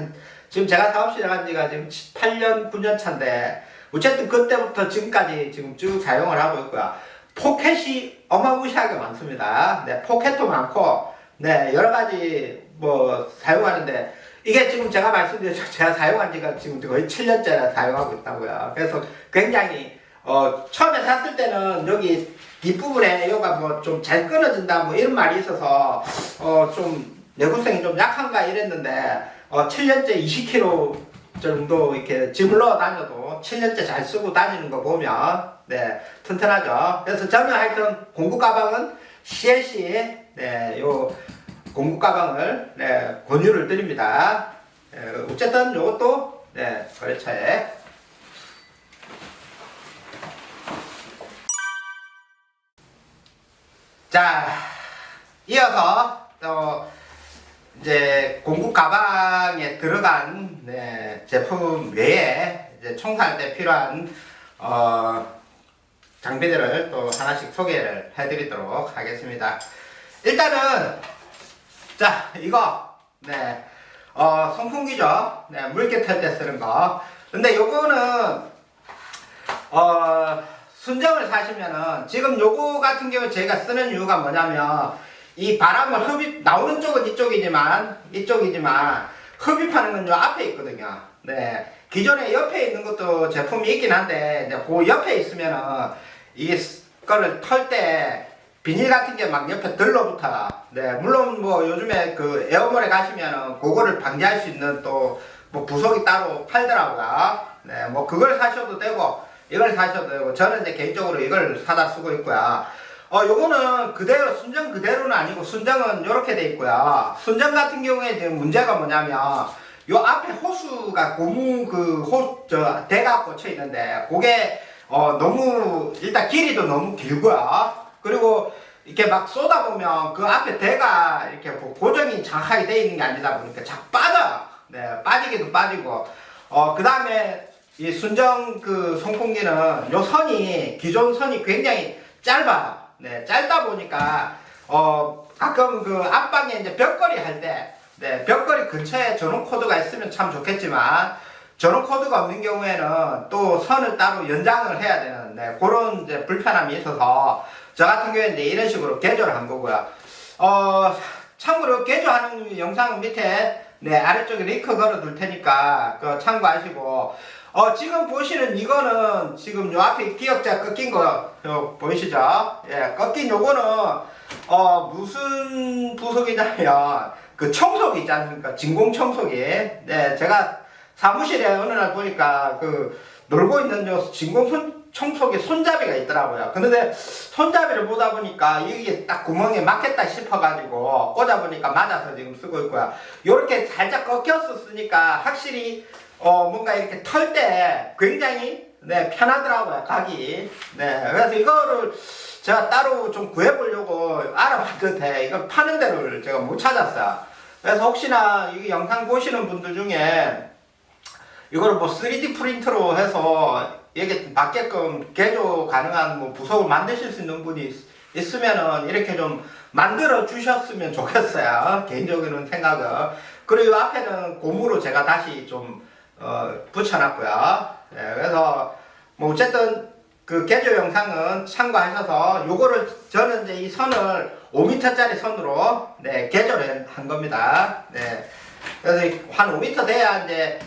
[SPEAKER 1] 지금 제가 사업 시작한 지가 지금 8년, 9년 차인데, 어쨌든 그때부터 지금까지 지금 쭉 사용을 하고 있고요. 포켓이 어마무시하게 많습니다. 네, 포켓도 많고, 네, 여러 가지 뭐 사용하는데, 이게 지금 제가 말씀드린 제가 사용한 지가 지금 거의 7년째 사용하고 있다고요. 그래서 굉장히, 처음에 샀을 때는 여기 뒷부분에 여기가 뭐 좀 잘 끊어진다 뭐 이런 말이 있어서, 좀 내구성이 좀 약한가 이랬는데, 7년째 20kg 정도 이렇게 짐을 넣어 다녀도 7년째 잘 쓰고 다니는 거 보면, 네, 튼튼하죠. 그래서 저는 하여튼 공구 가방은 CLC, 네, 요 공구 가방을, 네, 권유를 드립니다. 어쨌든 요것도, 네, 거래처에. 자, 이어서 이제 공구 가방에 들어간 제품 외에 이제 청소할 때 필요한 장비들을 또 하나씩 소개를 해드리도록 하겠습니다. 일단은 자 이거 선풍기죠. 물개 털 때 쓰는 거. 근데 요거는 순정을 사시면은 지금 요거 같은 경우 제가 쓰는 이유가 뭐냐면 이 바람을 나오는 쪽은 이쪽이지만 흡입하는 건 요 앞에 있거든요. 기존에 옆에 있는 것도 제품이 있긴 한데 이제 그 옆에 있으면은 이거를 털 때 비닐 같은 게 막 옆에 들러붙어. 물론 뭐 요즘에 그 에어몰에 가시면은 그거를 방지할 수 있는 또 뭐 부속이 따로 팔더라고요. 뭐 그걸 사셔도 되고 이걸 사셔도 되고 저는 이제 개인적으로 이걸 사다 쓰고 있고요. 요거는 그대로 순정 그대로는 아니고 순정은 이렇게 돼 있고요. 순정 같은 경우에 지금 문제가 뭐냐면 요 앞에 호수가 고무 대가 꽂혀 있는데 그게 너무 일단 길이도 너무 길고요. 그리고 이렇게 막 쏟아 보면 그 앞에 대가 이렇게 고정이 정확하게 돼 있는 게 아니다 보니까 자꾸 빠져요. 빠지기도 빠지고 그 다음에 이 순정 그 송풍기는 요 선이 기존 선이 굉장히 짧아요. 짧다 보니까 가끔 그 앞방에 이제 벽걸이 할 때 벽걸이 근처에 전원 코드가 있으면 참 좋겠지만 전원 코드가 없는 경우에는 또 선을 따로 연장을 해야 되는 그런 이제 불편함이 있어서 저 같은 경우에 이제 이런 식으로 개조를 한 거고요. 참고로 개조하는 영상은 밑에 아래쪽에 링크 걸어 둘 테니까 그 참고하시고 지금 보시는 이거는 지금 요 앞에 기역자 꺾인 거 보이시죠? 꺾인 요거는 무슨 부속이냐면 그 청소기 있지 않습니까? 진공 청소기. 제가 사무실에 어느 날 보니까 그 놀고 있는 요 진공 청소기 손잡이가 있더라고요. 근데 손잡이를 보다 보니까 이게 딱 구멍에 맞겠다 싶어가지고 꽂아보니까 맞아서 지금 쓰고 있고요. 요렇게 살짝 꺾여서 쓰니까 확실히 뭔가 이렇게 털 때 굉장히 편하더라고요, 각이. 그래서 이거를 제가 따로 좀 구해보려고 알아봤는데 이거 파는 데를 제가 못 찾았어요. 그래서 혹시나 이 영상 보시는 분들 중에 이거를 뭐 3D 프린터로 해서 이게 맞게끔 개조 가능한 뭐 부속을 만드실 수 있는 분이 있으면은 이렇게 좀 만들어 주셨으면 좋겠어요. 개인적인 생각은. 그리고 이 앞에는 고무로 제가 다시 좀 붙여놨고요. 그래서 뭐 어쨌든 그 개조 영상은 참고하셔서 요거를 저는 이제 이 선을 5m짜리 선으로 개조를 한 겁니다. 그래서 한 5m 돼야 이제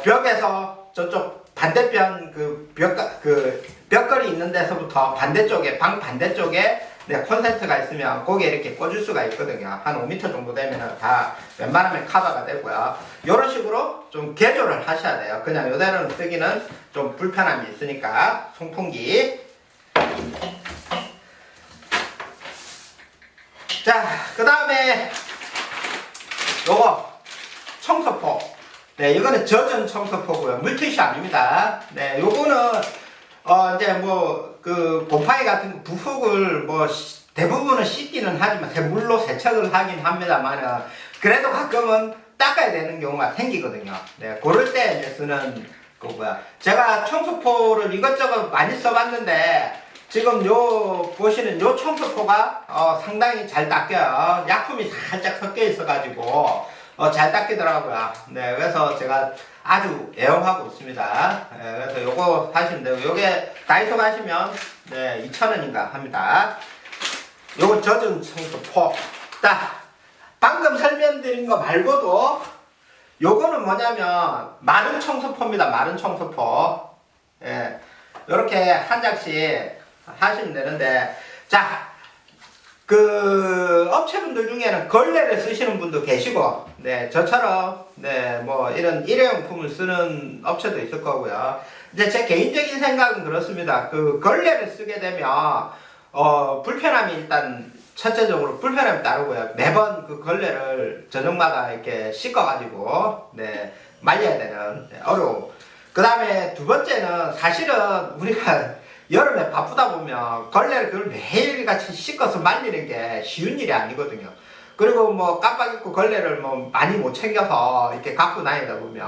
[SPEAKER 1] 벽에서 저쪽 반대편 벽걸이 있는 데서부터 반대쪽에 방 반대쪽에 콘센트가 있으면 거기에 이렇게 꽂을 수가 있거든요. 한 5m 정도 되면 다 웬만하면 커버가 되고요. 이런 식으로 좀 개조를 하셔야 돼요. 그냥 이대로는 쓰기는 좀 불편함이 있으니까. 송풍기. 자, 그 다음에 요거 청소포. 이거는 젖은 청소포고요. 물티슈 아닙니다. 요거는 이제 뭐 그 곰팡이 같은 부속을 뭐 대부분은 씻기는 하지만 물로 세척을 하긴 합니다만 그래도 가끔은 닦아야 되는 경우가 생기거든요. 그럴 때 이제 쓰는 거고요. 제가 청소포를 이것저것 많이 써봤는데 지금 요 보시는 요 청소포가 상당히 잘 닦여요. 약품이 살짝 섞여 있어가지고 잘 닦이더라고요. 그래서 제가 아주 애용하고 있습니다. 그래서 요거 사시면 되고, 요게 다이소 가시면 2,000원인가 합니다. 요거 젖은 청소포. 방금 설명드린 거 말고도 요거는 뭐냐면 마른 청소포입니다. 마른 청소포. 요렇게 한 장씩 하시면 되는데, 자, 그 업체분들 중에는 걸레를 쓰시는 분도 계시고, 저처럼 뭐 이런 일회용품을 쓰는 업체도 있을 거고요. 이제 제 개인적인 생각은 그렇습니다. 그 걸레를 쓰게 되면 불편함이 일단 첫째적으로 불편함이 따르고요. 매번 그 걸레를 저녁마다 이렇게 씻어가지고 말려야 되는 어려움. 그 다음에 두 번째는 사실은 우리가 여름에 바쁘다 보면 걸레를 그걸 매일같이 씻어서 말리는 게 쉬운 일이 아니거든요. 그리고 뭐 깜빡 잊고 걸레를 뭐 많이 못 챙겨서 이렇게 갖고 다니다 보면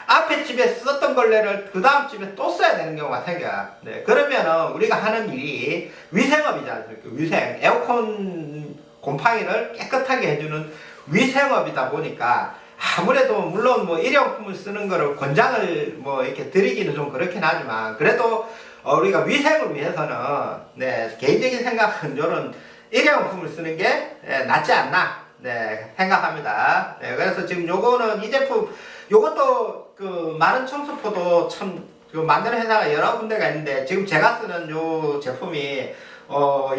[SPEAKER 1] 앞에 집에 썼던 걸레를 그 다음 집에 또 써야 되는 경우가 생겨요. 네, 그러면은 우리가 하는 일이 위생업이지 않습니까? 위생, 에어컨 곰팡이를 깨끗하게 해주는 위생업이다 보니까 아무래도 물론 뭐 일회용품을 쓰는 거를 권장을 뭐 이렇게 드리기는 좀 그렇긴 하지만 그래도 우리가 위생을 위해서는 네, 개인적인 생각은 이런 일회용품을 쓰는 게 낫지 않나 네, 생각합니다. 네, 그래서 지금 요거는 이 제품 요것도 그 마른 청소포도 참 그 만드는 회사가 여러 군데가 있는데 지금 제가 쓰는 요 제품이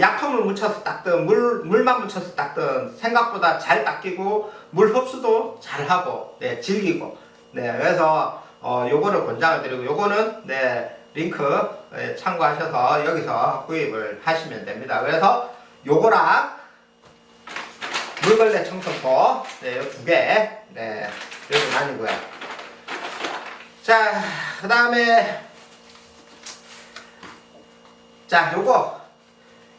[SPEAKER 1] 약품을 묻혀서 닦든 물만 묻혀서 닦든 생각보다 잘 닦이고 물 흡수도 잘하고 네, 질기고 네, 그래서 요거를 권장을 드리고 요거는 네, 링크 참고하셔서 여기서 구입을 하시면 됩니다. 그래서 요거랑 물걸레 청소포 네, 요 두 개 네, 여기 나뉘고요. 자, 그 다음에 자, 요거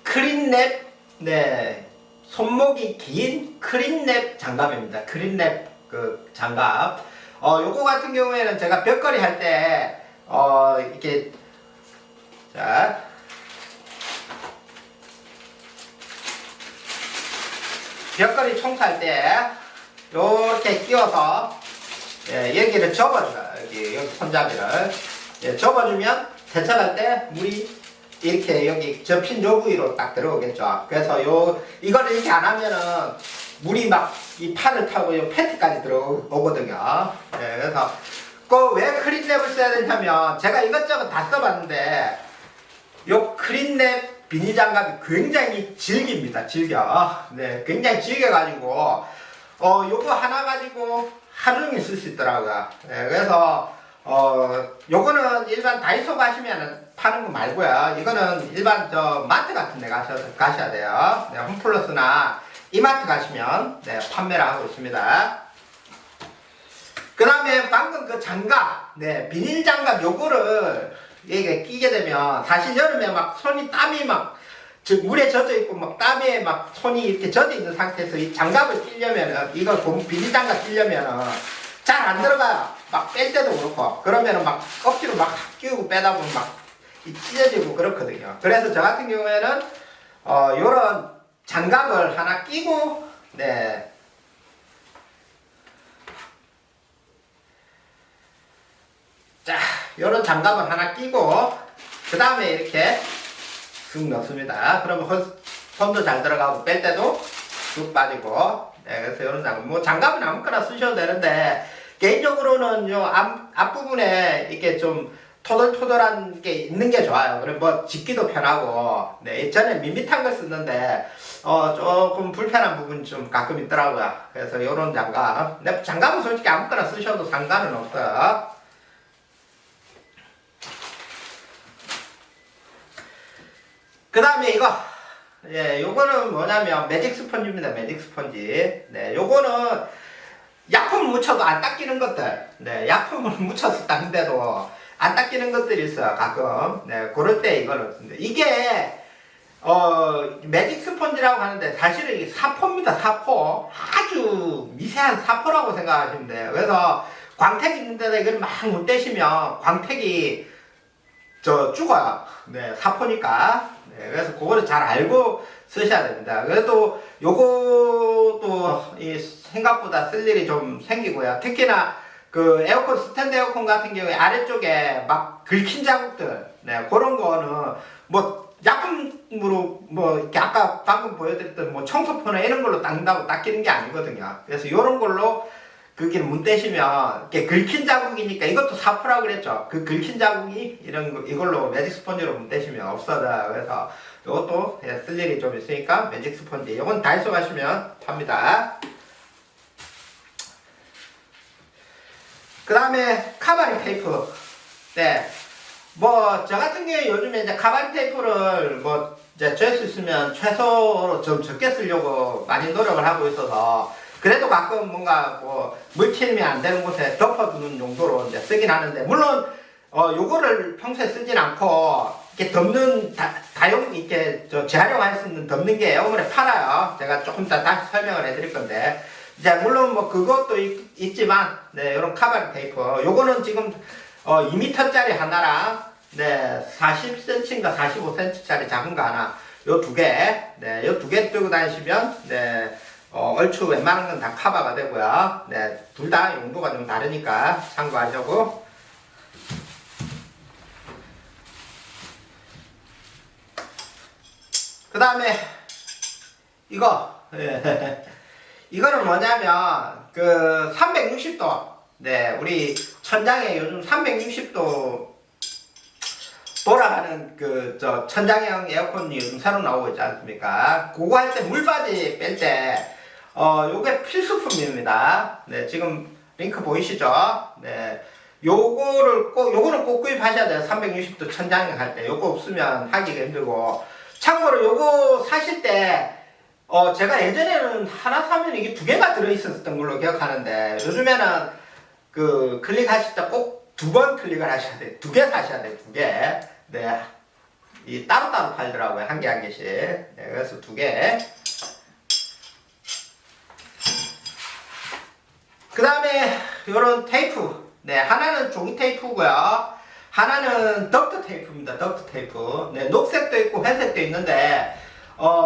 [SPEAKER 1] 크린랩 네, 손목이 긴 크린랩 장갑입니다. 크린랩 그 장갑. 요거 같은 경우에는 제가 벽걸이 할 때 이렇게 자 벽걸이 청소할 때 이렇게 끼워서 여기를 접어줘요. 여기 손잡이를 접어주면 세척할 때 물이 이렇게 여기 접힌 요 부위로 딱 들어오겠죠. 그래서 이거를 이렇게 안 하면은 물이 막 이 팔을 타고 요 팬티까지 들어오거든요. 네, 그래서 그 왜 크린랩을 써야 되냐면 제가 이것저것 다 써봤는데 요 크린랩 비닐 장갑이 굉장히 질깁니다. 질겨. 네, 굉장히 질겨가지고 요거 하나 가지고 하루 종일 쓸 수 있더라고요. 네, 그래서 요거는 일반 다이소 가시면 파는 거 말고요. 이거는 일반 저 마트 같은 데 가셔야 돼요. 네, 홈플러스나 이마트 가시면 네, 판매를 하고 있습니다. 그 다음에 방금 그 장갑, 네, 비닐 장갑 요거를 이게 끼게 되면 사실 여름에 막 손이 땀이 막 물에 젖어 있고 막 땀에 막 손이 이렇게 젖어 있는 상태에서 이 장갑을 끼려면은 이거 비닐 장갑 끼려면은 잘 안 들어가요. 막 뺄 때도 그렇고 그러면은 막 억지로 막 끼우고 빼다 보면 막 찢어지고 그렇거든요. 그래서 저 같은 경우에는 요런 장갑을 하나 끼고 네. 자, 요런 장갑을 하나 끼고 그 다음에 이렇게 쑥 넣습니다. 그러면 손도 잘 들어가고 뺄 때도 쑥 빠지고 네, 그래서 요런 장갑 뭐 장갑은 아무거나 쓰셔도 되는데 개인적으로는 요 앞부분에 이렇게 좀 토돌토돌한 게 있는 게 좋아요. 그리고 뭐 짚기도 편하고 네, 전에 밋밋한 걸 쓰는데 조금 불편한 부분이 좀 가끔 있더라고요. 그래서 요런 장갑 근데 장갑은 솔직히 아무거나 쓰셔도 상관은 없어요. 그 다음에 이거 요거는 뭐냐면 매직 스펀지입니다. 매직 스펀지. 네, 요거는 약품을 묻혀도 안 닦이는 것들. 네, 약품을 묻혀서 닦는데도 안 닦이는 것들이 있어요. 가끔. 네, 그럴 때 이거는 씁니다. 이게 매직 스펀지라고 하는데 사실은 이게 사포입니다. 사포. 아주 미세한 사포라고 생각하시면 돼요. 그래서 광택이 있는 데다 이걸 막 문대시면 광택이 죽어요. 네, 사포니까. 네, 그래서 그거를 잘 알고 쓰셔야 됩니다. 그래도 요것도 생각보다 쓸 일이 좀 생기고요. 특히나 그 에어컨, 스탠드 에어컨 같은 경우에 아래쪽에 막 긁힌 자국들, 네, 그런 거는 뭐 약품으로 뭐 이렇게 아까 방금 보여드렸던 뭐 청소포나 이런 걸로 닦는다고 닦이는 게 아니거든요. 그래서 요런 걸로 그게 문대시면 이렇게 긁힌 자국이니까 이것도 사포라고 그랬죠. 그 긁힌 자국이 이걸로 매직 스펀지로 문대시면 없어져요. 그래서 이것도 쓸 일이 좀 있으니까 매직 스펀지. 이건 다이소 가시면 팝니다. 그 다음에 카바리 테이프. 네. 뭐, 저 같은 경우에 요즘에 이제 카바리 테이프를 뭐, 이제 잴 수 있으면 최소로 좀 적게 쓰려고 많이 노력을 하고 있어서 그래도 가끔 뭔가 뭐 물튀면 안 되는 곳에 덮어두는 용도로 이제 쓰긴 하는데 물론 요거를 평소에 쓰진 않고 이렇게 덮는 다용 이렇게 재활용할 수 있는 덮는 게 에어물에 팔아요. 제가 조금 이따 다시 설명을 해드릴 건데. 이제 물론 뭐 그것도 있지만 네, 이런 카바르 테이프. 요거는 지금 2m짜리 하나랑 네, 40cm인가 45cm짜리 작은 거 하나. 요 두 개. 네, 요 두 개 들고 다니시면 네, 얼추 웬만한 건 다 커버가 되고요. 네, 둘 다 용도가 좀 다르니까 참고하시고. 그 다음에 이거 이거는 뭐냐면 그 360도 네 우리 천장에 요즘 360도 돌아가는 그 천장형 에어컨이 요즘 새로 나오고 있지 않습니까? 그거 할 때 물바지 뺄 때 요게 필수품입니다. 네 지금 링크 보이시죠? 네 요거는 꼭 구입하셔야 돼요. 360도 천장형 할 때 요거 없으면 하기가 힘들고. 참고로 요거 사실 때 제가 예전에는 하나 사면 이게 두 개가 들어있었던 걸로 기억하는데 요즘에는 그 클릭하실 때 꼭 두 번 클릭을 하셔야 돼요. 두 개 사셔야 돼요. 두 개. 네. 이 따로따로 팔더라고요. 한 개 한 개씩. 네, 그래서 두 개. 그 다음에 요런 테이프. 네, 하나는 종이 테이프고요. 하나는 덕트 테이프입니다. 덕트 테이프. 네, 녹색도 있고 회색도 있는데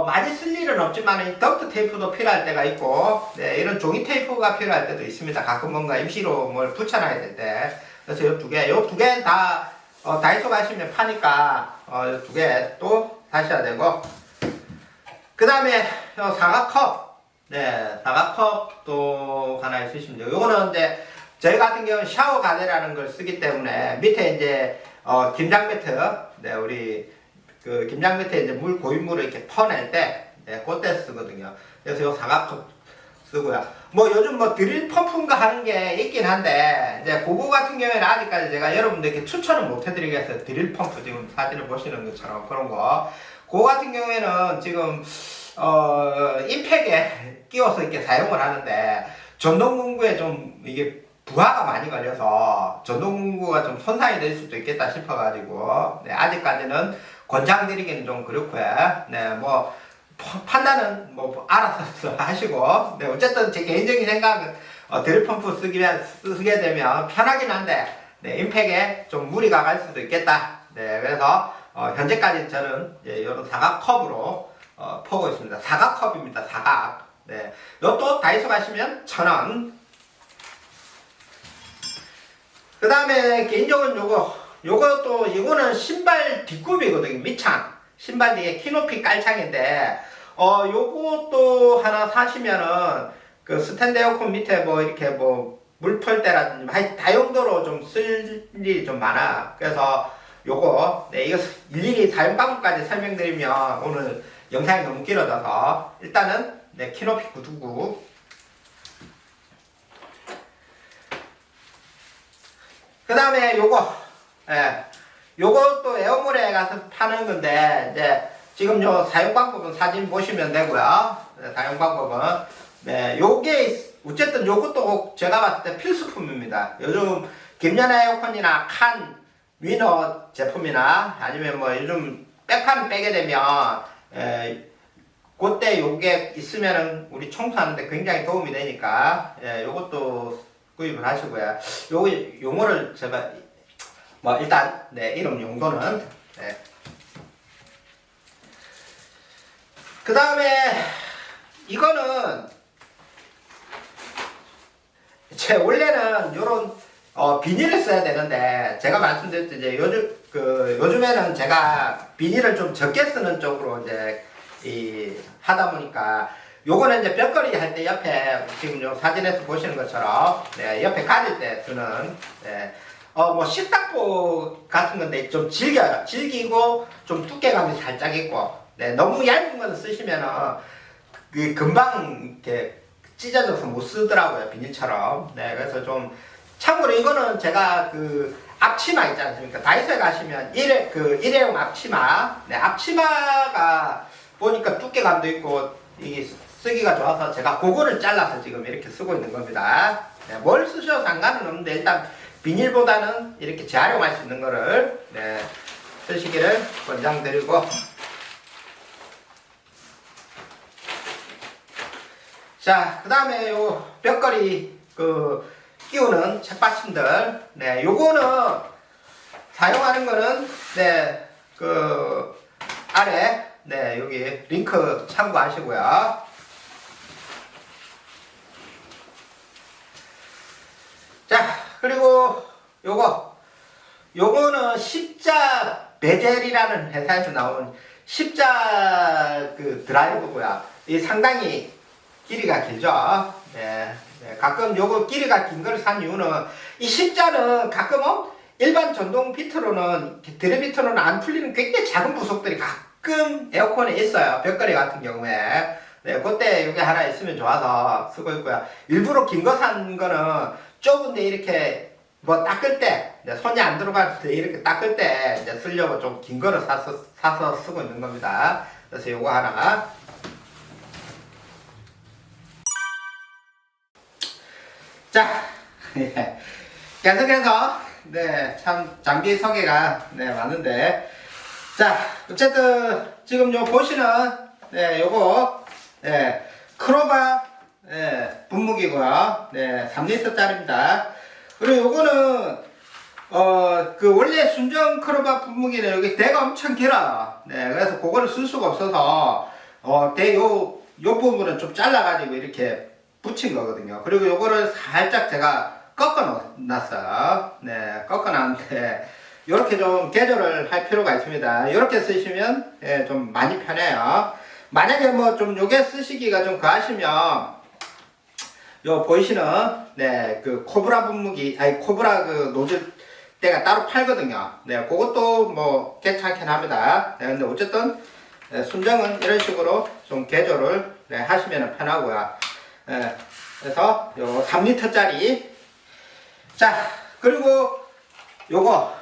[SPEAKER 1] 많이 쓸 일은 없지만 덕트 테이프도 필요할 때가 있고 네, 이런 종이 테이프가 필요할 때도 있습니다. 가끔 뭔가 임시로 뭘 붙여놔야 될 때. 그래서 요 두 개는 다 다이소 가시면 파니까 요 두 개 또 사셔야 되고. 그 다음에 요 사과컵. 네, 사과컵도 하나 있으시면 돼요. 요거는 이제 저희 같은 경우는 샤워 가대라는 걸 쓰기 때문에 밑에 이제 김장 매트, 네 우리 그 김장 매트에 이제 고인물을 이렇게 퍼낼 때, 네 그때 쓰거든요. 그래서 요 사과컵 쓰고요. 뭐 요즘 뭐 드릴 펌프인가 하는 게 있긴 한데 이제 그거 같은 경우에는 아직까지 제가 여러분들께 추천을 못 해드리겠어요. 드릴 펌프 지금 사진을 보시는 것처럼 그런 거. 그거 같은 경우에는 지금 임팩에 끼워서 이렇게 사용을 하는데 전동공구에 좀 이게 부하가 많이 걸려서 전동공구가 좀 손상이 될 수도 있겠다 싶어가지고 네, 아직까지는 권장드리기는 좀 그렇고요. 네, 뭐 판단은 뭐 알아서 하시고 네, 어쨌든 제 개인적인 생각은 드릴펌프 쓰게 되면 편하긴 한데 네, 임팩에 좀 무리가 갈 수도 있겠다. 네, 그래서 현재까지 저는 이런 사각컵으로 퍼고 있습니다. 사각컵입니다. 사각. 네, 이것도 다이소 가시면 1,000원. 그 다음에 개인적으로 이거는 신발 뒷굽이거든요. 밑창. 신발 뒤에 키높이 깔창인데, 요것도 하나 사시면은, 그 스탠드 에어컨 밑에 뭐 이렇게 뭐, 물 털 때라든지, 다용도로 좀 쓸 일이 좀 많아. 그래서 요거, 네, 이거 일일이 사용 방법까지 설명드리면 오늘 영상이 너무 길어져서, 일단은, 네, 키높이 구두구. 그 다음에 요것도 에어몰에 가서 파는 건데, 이제, 지금 요 사용 방법은 사진 보시면 되고요. 네, 사용 방법은. 네, 요게, 어쨌든 요것도 제가 봤을 때 필수품입니다. 요즘 김연아 에어컨이나 칸, 위너 제품이나 아니면 뭐 요즘 백판 빼게 되면, 그때 요게 있으면은 우리 청소하는데 굉장히 도움이 되니까, 요것도 구입을 하시고요. 요거 용어를 제가 뭐 일단 네 이름 용도는 네. 그 다음에 이거는 제 원래는 요런 비닐을 써야 되는데 제가 말씀드렸듯이 이제 요즘에는 제가 비닐을 좀 적게 쓰는 쪽으로 이제 하다 보니까 요거는 이제 벽걸이 할 때 옆에 지금 요 사진에서 보시는 것처럼 네, 옆에 가릴 때 쓰는 네, 뭐 식탁보 같은 건데 좀 질기고 좀 두께감이 살짝 있고 네, 너무 얇은 건 쓰시면은 그 금방 이렇게 찢어져서 못 쓰더라고요 비닐처럼. 네, 그래서 좀 참고로 이거는 제가 그 앞치마 있지 않습니까? 다이소에 가시면 일회용 앞치마. 네, 앞치마가 보니까 두께감도 있고 이게 쓰기가 좋아서 제가 그거를 잘라서 지금 이렇게 쓰고 있는 겁니다. 네, 뭘 쓰셔도 상관은 없는데 일단 비닐보다는 이렇게 재활용할 수 있는 거를 네, 쓰시기를 권장드리고, 자, 그 다음에 요 벽걸이 끼우는 책받침들, 네, 요거는 사용하는 거는 아래 여기 링크 참고하시고요. 자, 그리고 요거는 십자 베젤이라는 회사에서 나온 십자 드라이브고요. 이 상당히 길이가 길죠. 네, 가끔 요거 길이가 긴 걸 산 이유는 이 십자는 가끔은 일반 전동 비트로는 드레비트로는 안 풀리는 굉장히 작은 부속들이 가끔 에어컨에 있어요. 벽걸이 같은 경우에. 네, 그때 이게 하나 있으면 좋아서 쓰고 있고요. 일부러 긴 거 산 거는 좁은데 이렇게 뭐 닦을 때 손이 안 들어갈 때 이렇게 닦을 때 이제 쓰려고 좀 긴 거를 사서 쓰고 있는 겁니다. 그래서 요거 하나. 자, 계속해서 참 장비 소개가 많은데, 자, 어쨌든 지금 요 보시는 요거 크로바 분무기고요. 3L짜리입니다. 그리고 요거는 원래 순정 크로바 분무기는 여기 대가 엄청 길어요. 그래서 그거를 쓸 수가 없어서 요 부분은 좀 잘라가지고 이렇게 붙인 거거든요. 그리고 요거를 살짝 제가 꺾어 놨어요. 꺾어 놨는데 요렇게 좀 개조를 할 필요가 있습니다. 요렇게 쓰시면 좀 많이 편해요. 만약에 뭐 좀 요게 쓰시기가 좀 거하시면 요 보이시는 그 코브라 분무기, 코브라 노즐 때가 따로 팔거든요. 그것도 뭐 괜찮긴 합니다. 근데 어쨌든 순정은 이런 식으로 좀 개조를 하시면 편하고요. 그래서 요 3L짜리. 자, 그리고 요거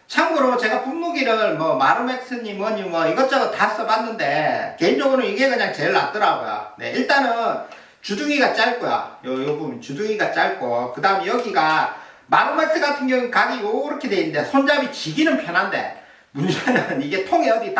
[SPEAKER 1] 참고로 제가 분무기를 뭐 마루맥스니 뭐니 뭐 이것저것 다 써봤는데 개인적으로는 이게 그냥 제일 낫더라고요. 일단은 주둥이가 짧고요. 요 부분 주둥이가 짧고, 그 다음에 여기가 마루맥스 같은 경우는 각이 요렇게 돼 있는데 손잡이 쥐기는 편한데 문제는 이게 통에 어디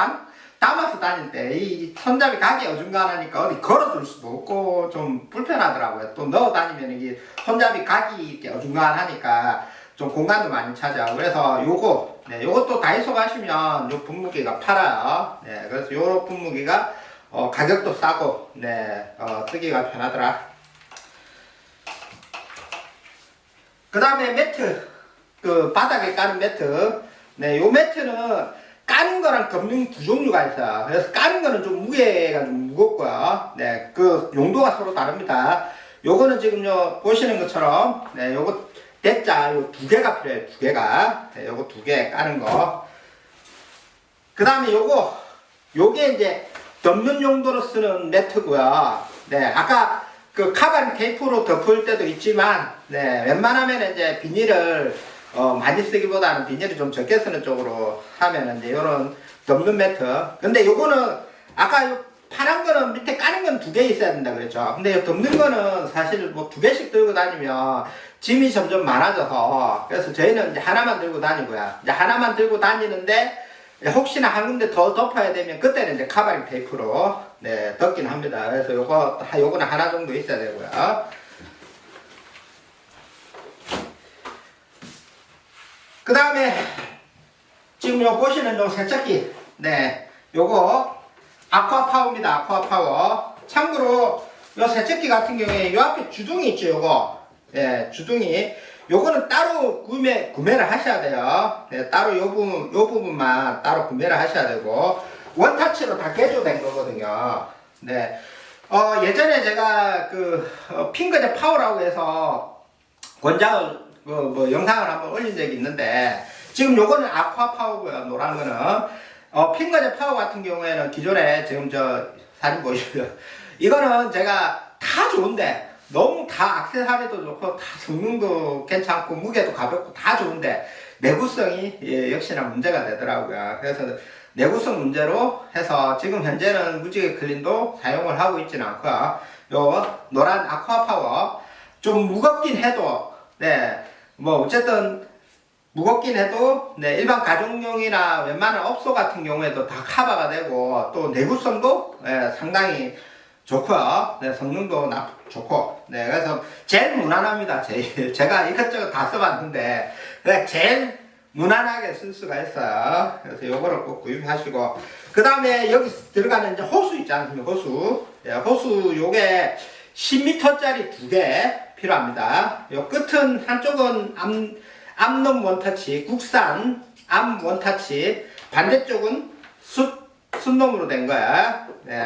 [SPEAKER 1] 담아서 다닐 때 이 손잡이 각이 어중간하니까 어디 걸어둘 수도 없고 좀 불편하더라고요. 또 넣어 다니면 이게 손잡이 각이 이렇게 어중간하니까 좀 공간도 많이 차지하고, 그래서 요것도 다이소 가시면 요 분무기가 팔아요. 그래서 요 분무기가 가격도 싸고 쓰기가 편하더라. 그 다음에 매트, 바닥에 까는 매트. 요 매트는 까는 거랑 덮는 두 종류가 있어요. 그래서 까는 거는 좀 무게가 좀 무겁고요. 그 용도가 서로 다릅니다. 요거는 지금 보시는 것처럼 요거 대자 요 두 개가 필요해요. 두 개가. 요거 두 개 까는 거. 그 다음에 요게 이제 덮는 용도로 쓰는 매트고요. 아까 그 카바린 테이프로 덮을 때도 있지만, 웬만하면 이제 비닐을 많이 쓰기보다는 비닐을 좀 적게 쓰는 쪽으로 하면 이제 요런 덮는 매트. 근데 요거는 아까 요 파란 거는 밑에 까는 건 두 개 있어야 된다 그랬죠. 근데 요 덮는 거는 사실 뭐 두 개씩 들고 다니면 짐이 점점 많아져서, 그래서 저희는 이제 하나만 들고 다니고요. 이제 하나만 들고 다니는데 혹시나 한 군데 더 덮어야 되면 그때는 이제 카바링 테이프로 덮긴 합니다. 그래서 요거는 하나 정도 있어야 되고요. 그 다음에 지금 보시는 요 세척기, 요거 아쿠아파워입니다. 아쿠아파워. 참고로 요 세척기 같은 경우에 요 앞에 주둥이 있죠. 요거 주둥이, 요거는 따로 구매를 하셔야 돼요. 따로 요 부분만 따로 구매를 하셔야 되고, 원타치로 다 개조된 거거든요. 예전에 제가 핑거제 파워라고 해서 권장을 영상을 한번 올린 적이 있는데, 지금 요거는 아쿠아 파워고요. 노란 거는 핑거제 파워 같은 경우에는 기존에 지금 사진 보이시고요. 이거는 제가 다 좋은데 너무 다 액세서리도 좋고 다 성능도 괜찮고 무게도 가볍고 다 좋은데 내구성이 역시나 문제가 되더라고요. 그래서 내구성 문제로 해서 지금 현재는 무지개 클린도 사용을 하고 있지는 않고요. 요 노란 아쿠아 파워 좀 무겁긴 해도 뭐 어쨌든 무겁긴 해도 네, 일반 가정용이나 웬만한 업소 같은 경우에도 다 커버가 되고 또 내구성도 네, 상당히 좋고요. 네, 성능도 좋고. 네, 그래서 제일 무난합니다. 제가 이것저것 다 써봤는데 네, 제일 무난하게 쓸 수가 있어요. 그래서 요거를 꼭 구입하시고 그 다음에 여기 들어가는 이제 호수 있지 않습니까? 호수. 네, 호수 요게 10m짜리 2개 필요합니다. 요 끝은 한쪽은 암놈 원터치, 국산 암 원터치, 반대쪽은 숫놈으로 된 거야. 네.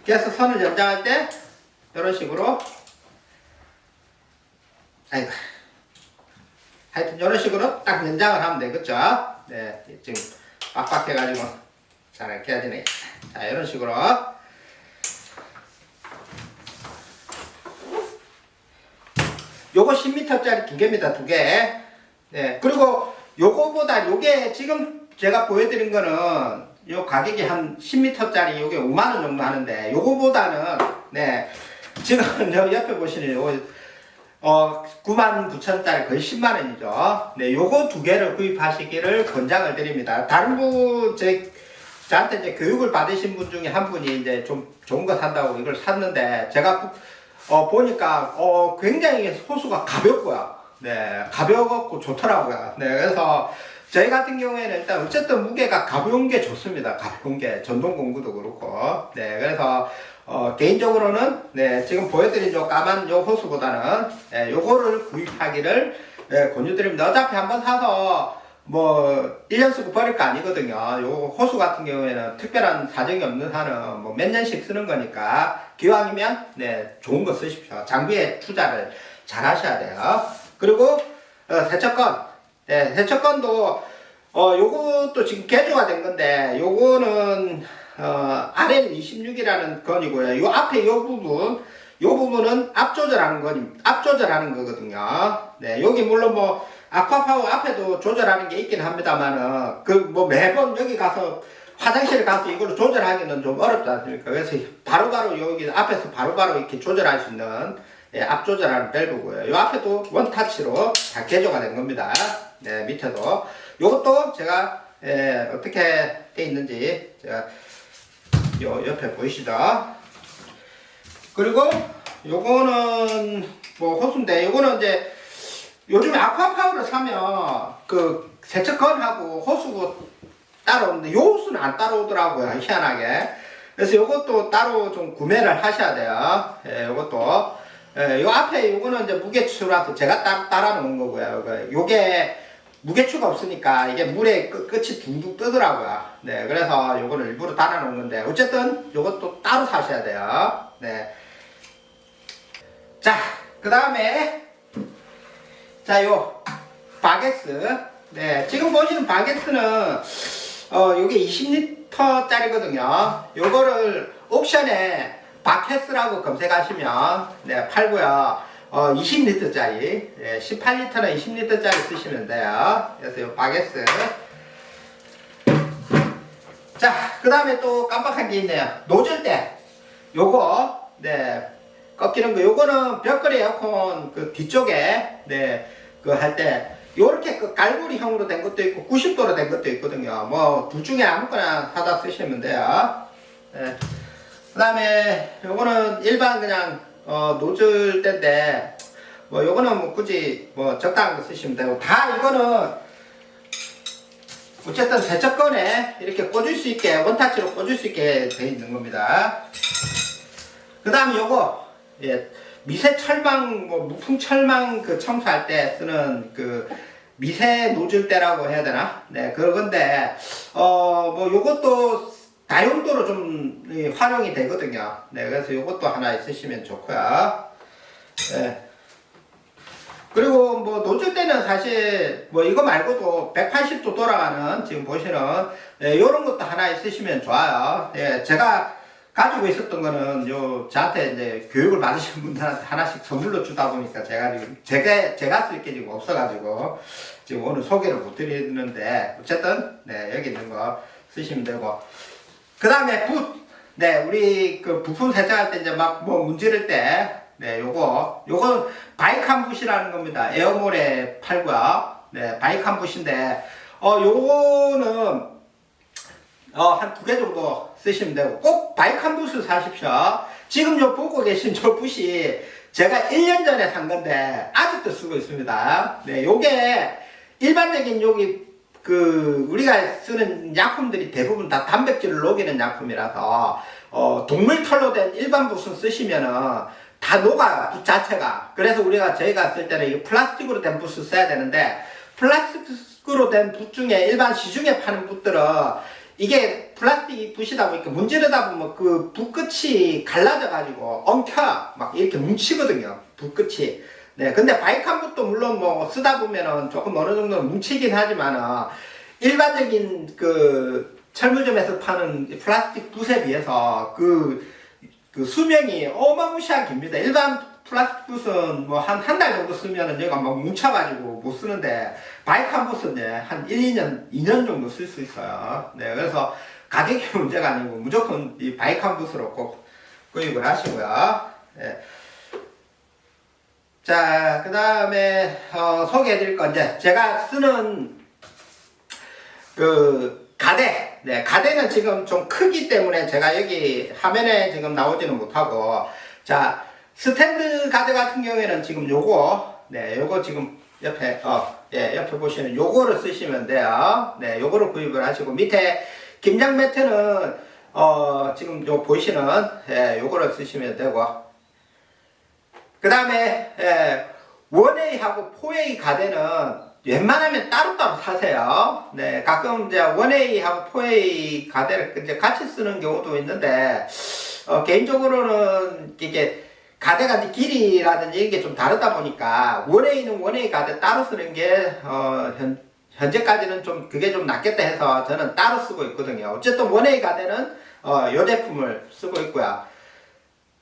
[SPEAKER 1] 그래서 선을 연장할 때 이런 식으로 아이고 하여튼 이런 식으로 딱 연장을 하면 되겠죠. 네, 지금 빡빡해가지고 잘 안 껴지네. 자, 이런 식으로 요거 10m짜리 2개입니다. 2개. 네, 그리고 요거보다 요게 지금 제가 보여드린 거는 요 가격이 한 10m짜리 요게 5만원 정도 하는데 요거보다는 네 지금 여 옆에 보시는 요 99,000원짜리 거의 10만원이죠. 네, 요거 2개를 구입하시기를 권장을 드립니다. 다른 분 저한테 이제 교육을 받으신 분 중에 한 분이 이제 좀 좋은 거 산다고 이걸 샀는데 제가 보니까 굉장히 호수가 가볍고요. 네, 가볍고 좋더라고요. 네, 그래서 저희 같은 경우에는 일단 어쨌든 무게가 가벼운 게 좋습니다. 가벼운 게 전동 공구도 그렇고. 네, 그래서 개인적으로는 네, 지금 보여드린 요 까만 요 호수보다는 네, 요거를 구입하기를 네, 권유드립니다. 어차피 한번 사서 뭐 1년 쓰고 버릴 거 아니거든요. 요 호수 같은 경우에는 특별한 사정이 없는 한은 뭐 몇 년씩 쓰는 거니까 기왕이면 네, 좋은 거 쓰십시오. 장비에 투자를 잘 하셔야 돼요. 그리고 세척건. 네, 세척건도 요것도 지금 개조가 된 건데 요거는 RL26이라는 건이고요. 요 앞에 요 부분은 앞조절하는 거거든요. 네, 여기 물론 뭐 아쿠아파워 앞에도 조절하는 게 있긴 합니다만은 그 뭐 매번 여기 가서 화장실에 가서 이걸로 조절하기는 좀 어렵지 않습니까? 그래서 바로바로 여기 앞에서 바로바로 이렇게 조절할 수 있는 예, 앞 조절하는 밸브고요. 이 앞에도 원타치로 다 개조가 된 겁니다. 네, 밑에도 요것도 제가 어떻게 돼 있는지 제가 요 옆에 보이시죠? 그리고 요거는 뭐 호수인데 요거는 이제 요즘에 아쿠아파워를 사면 그 세척건하고 호수고 따라오는데 요 호수는 안 따라오더라고요. 희한하게. 그래서 요것도 따로 좀 구매를 하셔야 돼요. 예, 요것도. 예, 요 앞에 요거는 이제 무게추라서 제가 따라 놓은 거고요. 요게 무게추가 없으니까 이게 물에 끝이 둥둥 뜨더라고요. 네, 그래서 요거는 일부러 달아 놓은 건데 어쨌든 요것도 따로 사셔야 돼요. 네. 자, 그 다음에 자, 요 바게스. 네, 지금 보시는 바게스는 요게 20L짜리거든요. 요거를 옥션에 바켓스라고 검색하시면 네, 팔고요. 20L짜리, 18L나 20L짜리 쓰시면 돼요. 그래서 요 바게스. 자, 그 다음에 또 깜빡한 게 있네요. 노즐대. 요거, 네, 꺾이는 거. 요거는 벽걸이 에어컨 그 뒤쪽에, 네, 그 할 때, 요렇게 그 갈고리형으로 된 것도 있고, 90도로 된 것도 있거든요. 뭐, 둘 중에 아무거나 사다 쓰시면 돼요. 네. 그 다음에 요거는 일반 그냥 노즐대인데 뭐 요거는 뭐 굳이 뭐 적당한 거 쓰시면 되고 다 이거는 어쨌든 세척건에 이렇게 꽂을 수 있게 원타치로 꽂을 수 있게 되어 있는 겁니다. 그 다음에 요거 예, 미세 철망 뭐 무풍 철망 그 청소할 때 쓰는 그 미세 노즐대라고 해야 되나? 네, 그건데 뭐 요것도 다용도로 좀 활용이 되거든요. 네, 그래서 이것도 하나 있으시면 좋고요. 네. 그리고 뭐 노즐대는 사실 뭐 이거 말고도 180도 돌아가는 지금 보시는 이런 것도 하나 있으시면 좋아요. 예, 제가 가지고 있었던 거는 저한테 이제 교육을 받으신 분들한테 하나씩 선물로 주다 보니까 제가 쓸 게 지금 없어가지고 지금 오늘 소개를 못 드리는데 어쨌든 네, 여기 있는 거 쓰시면 되고. 그 다음에 붓. 네, 우리 그 부품 세척할 때 이제 막 뭐 문지를 때, 네, 요건 바이칸 붓이라는 겁니다. 에어몰에 팔고요. 네, 바이칸 붓인데, 요거는, 한 2개 정도 쓰시면 되고, 꼭 바이칸 붓을 사십시오. 지금 요 보고 계신 저 붓이 제가 1년 전에 산 건데, 아직도 쓰고 있습니다. 네, 요게, 일반적인 우리가 쓰는 약품들이 대부분 다 단백질을 녹이는 약품이라서, 동물 털로 된 일반 붓은 쓰시면은, 다 녹아요, 붓 자체가. 그래서 저희가 쓸 때는 이 플라스틱으로 된 붓을 써야 되는데, 플라스틱으로 된 붓 중에 일반 시중에 파는 붓들은, 이게 플라스틱 붓이다 보니까 문지르다 보면 그 붓끝이 갈라져가지고 엉켜 막 이렇게 뭉치거든요, 붓끝이. 네, 근데 바이칸 붓도 물론 뭐 쓰다 보면은 조금 어느 정도 뭉치긴 하지만은 일반적인 철물점에서 파는 플라스틱 붓에 비해서 그 수명이 어마무시하게 깁니다. 일반 플라스틱 붓은 뭐 한 달 정도 쓰면은 얘가 막 뭉쳐가지고 못 쓰는데, 바이칸 붓은 한 2년 정도 쓸 수 있어요. 네, 그래서 가격이 문제가 아니고 무조건 이 바이칸 붓으로 꼭 구입을 하시고요. 네. 자, 그 다음에, 소개해 드릴 건 제가 쓰는 가대. 네, 가대는 지금 좀 크기 때문에 제가 여기 화면에 지금 나오지는 못하고, 자, 스탠드 가드 같은 경우에는 지금 요거 지금 옆에, 옆에 보시는 요거를 쓰시면 돼요. 네, 요거를 구입을 하시고, 밑에 김장 매트는, 지금 보이시는, 요거를 쓰시면 되고, 그 다음에, 1A하고 4A 가대는 웬만하면 따로따로 사세요. 네, 가끔 이제 1A하고 4A 가대를 이제 같이 쓰는 경우도 있는데, 개인적으로는 이게 가대가 길이라든지 이게 좀 다르다 보니까 1A는 1A 가대 따로 쓰는 게 현재까지는 좀 그게 좀 낫겠다 해서 저는 따로 쓰고 있거든요. 어쨌든 1A 가대는 요 제품을 쓰고 있고요.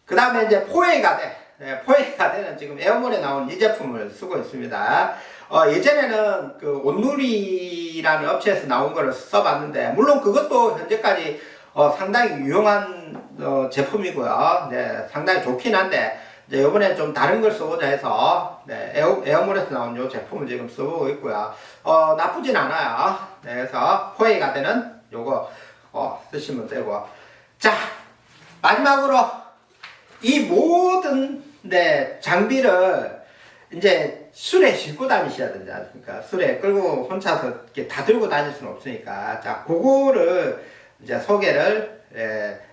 [SPEAKER 1] 그 다음에 이제 4A 가대. 네, 4A 가대는 지금 에어몰에 나온 이 제품을 쓰고 있습니다. 예전에는 온누리라는 업체에서 나온 거를 써봤는데, 물론 그것도 현재까지 상당히 유용한 제품이고요. 네, 상당히 좋긴 한데, 이제 이번에 좀 다른 걸 써보자 해서, 네, 에어몰에서 나온 이 제품을 지금 써보고 있고요. 나쁘진 않아요. 네, 그래서 4A 가대는 요거 쓰시면 되고. 자, 마지막으로 이 모든 장비를 이제 술에 싣고 다니셔야 되지 않습니까? 술에 끌고 혼자서 이렇게 다 들고 다닐 수는 없으니까. 자, 그거를 이제 소개를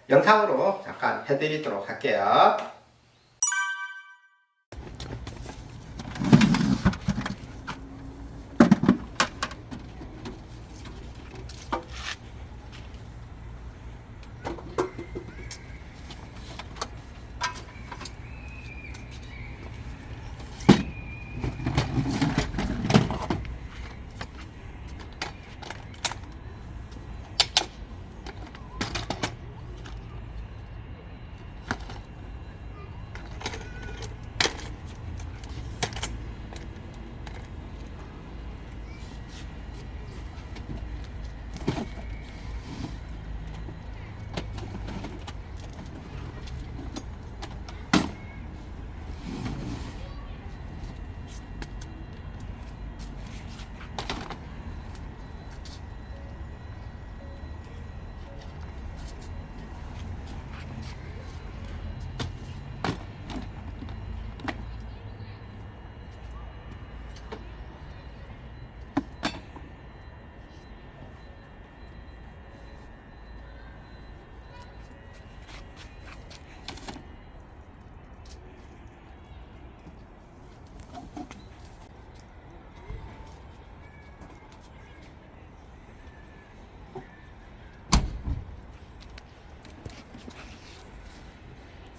[SPEAKER 1] 영상으로 잠깐 해드리도록 할게요.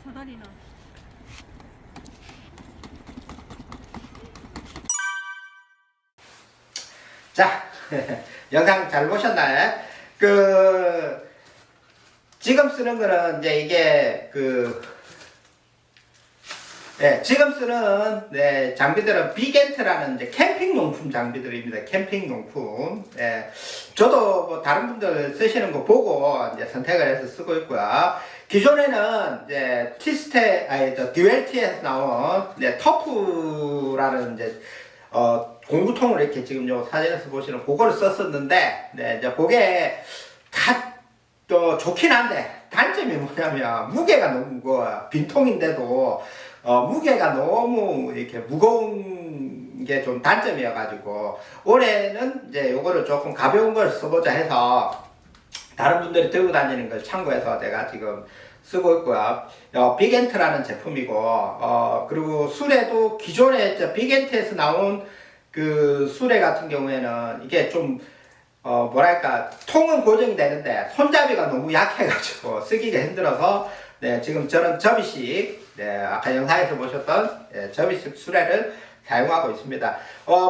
[SPEAKER 2] 사다리나.
[SPEAKER 1] 자, 영상 잘 보셨나요? 지금 쓰는 거는 이제 이게 지금 쓰는 장비들은 빅엔트라는 이제 캠핑용품 장비들입니다. 캠핑용품. 저도 뭐 다른 분들 쓰시는 거 보고 이제 선택을 해서 쓰고 있고요. 기존에는 이제 듀얼티에서 나온 터프라는 이제 공구통을 이렇게 지금 요 사진에서 보시는 그거를 썼었는데, 네, 이제 그게 좋긴 한데, 단점이 뭐냐면, 무게가 너무 무거워요. 빈통인데도, 무게가 너무 이렇게 무거운 게 좀 단점이어가지고, 올해는 이제 요거를 조금 가벼운 걸 써보자 해서, 다른 분들이 들고 다니는 걸 참고해서 내가 지금 쓰고 있고요. 빅엔트라는 제품이고, 그리고 수레도 기존에 빅엔트에서 나온 그 수레 같은 경우에는 이게 좀, 뭐랄까, 통은 고정이 되는데 손잡이가 너무 약해가지고 쓰기가 힘들어서, 네, 지금 저는 접이식, 네, 아까 영상에서 보셨던 네, 접이식 수레를 사용하고 있습니다.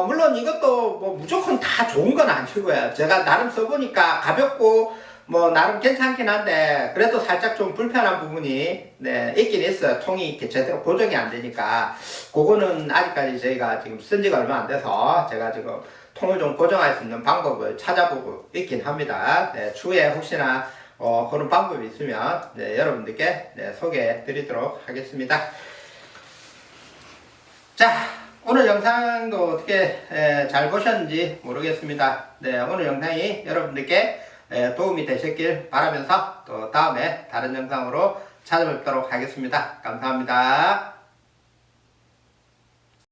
[SPEAKER 1] 물론 이것도 뭐 무조건 다 좋은 건 아니고요. 제가 나름 써보니까 가볍고, 뭐 나름 괜찮긴 한데 그래도 살짝 좀 불편한 부분이 네, 있긴 있어요. 통이 이렇게 제대로 고정이 안 되니까 그거는 아직까지 저희가 지금 쓴 지가 얼마 안 돼서 제가 지금 통을 좀 고정할 수 있는 방법을 찾아보고 있긴 합니다. 네, 추후에 혹시나 그런 방법이 있으면 네, 여러분들께 네, 소개해 드리도록 하겠습니다. 자, 오늘 영상도 어떻게 잘 보셨는지 모르겠습니다. 네, 오늘 영상이 여러분들께 도움이 되셨길 바라면서 또 다음에 다른 영상으로 찾아뵙도록 하겠습니다. 감사합니다.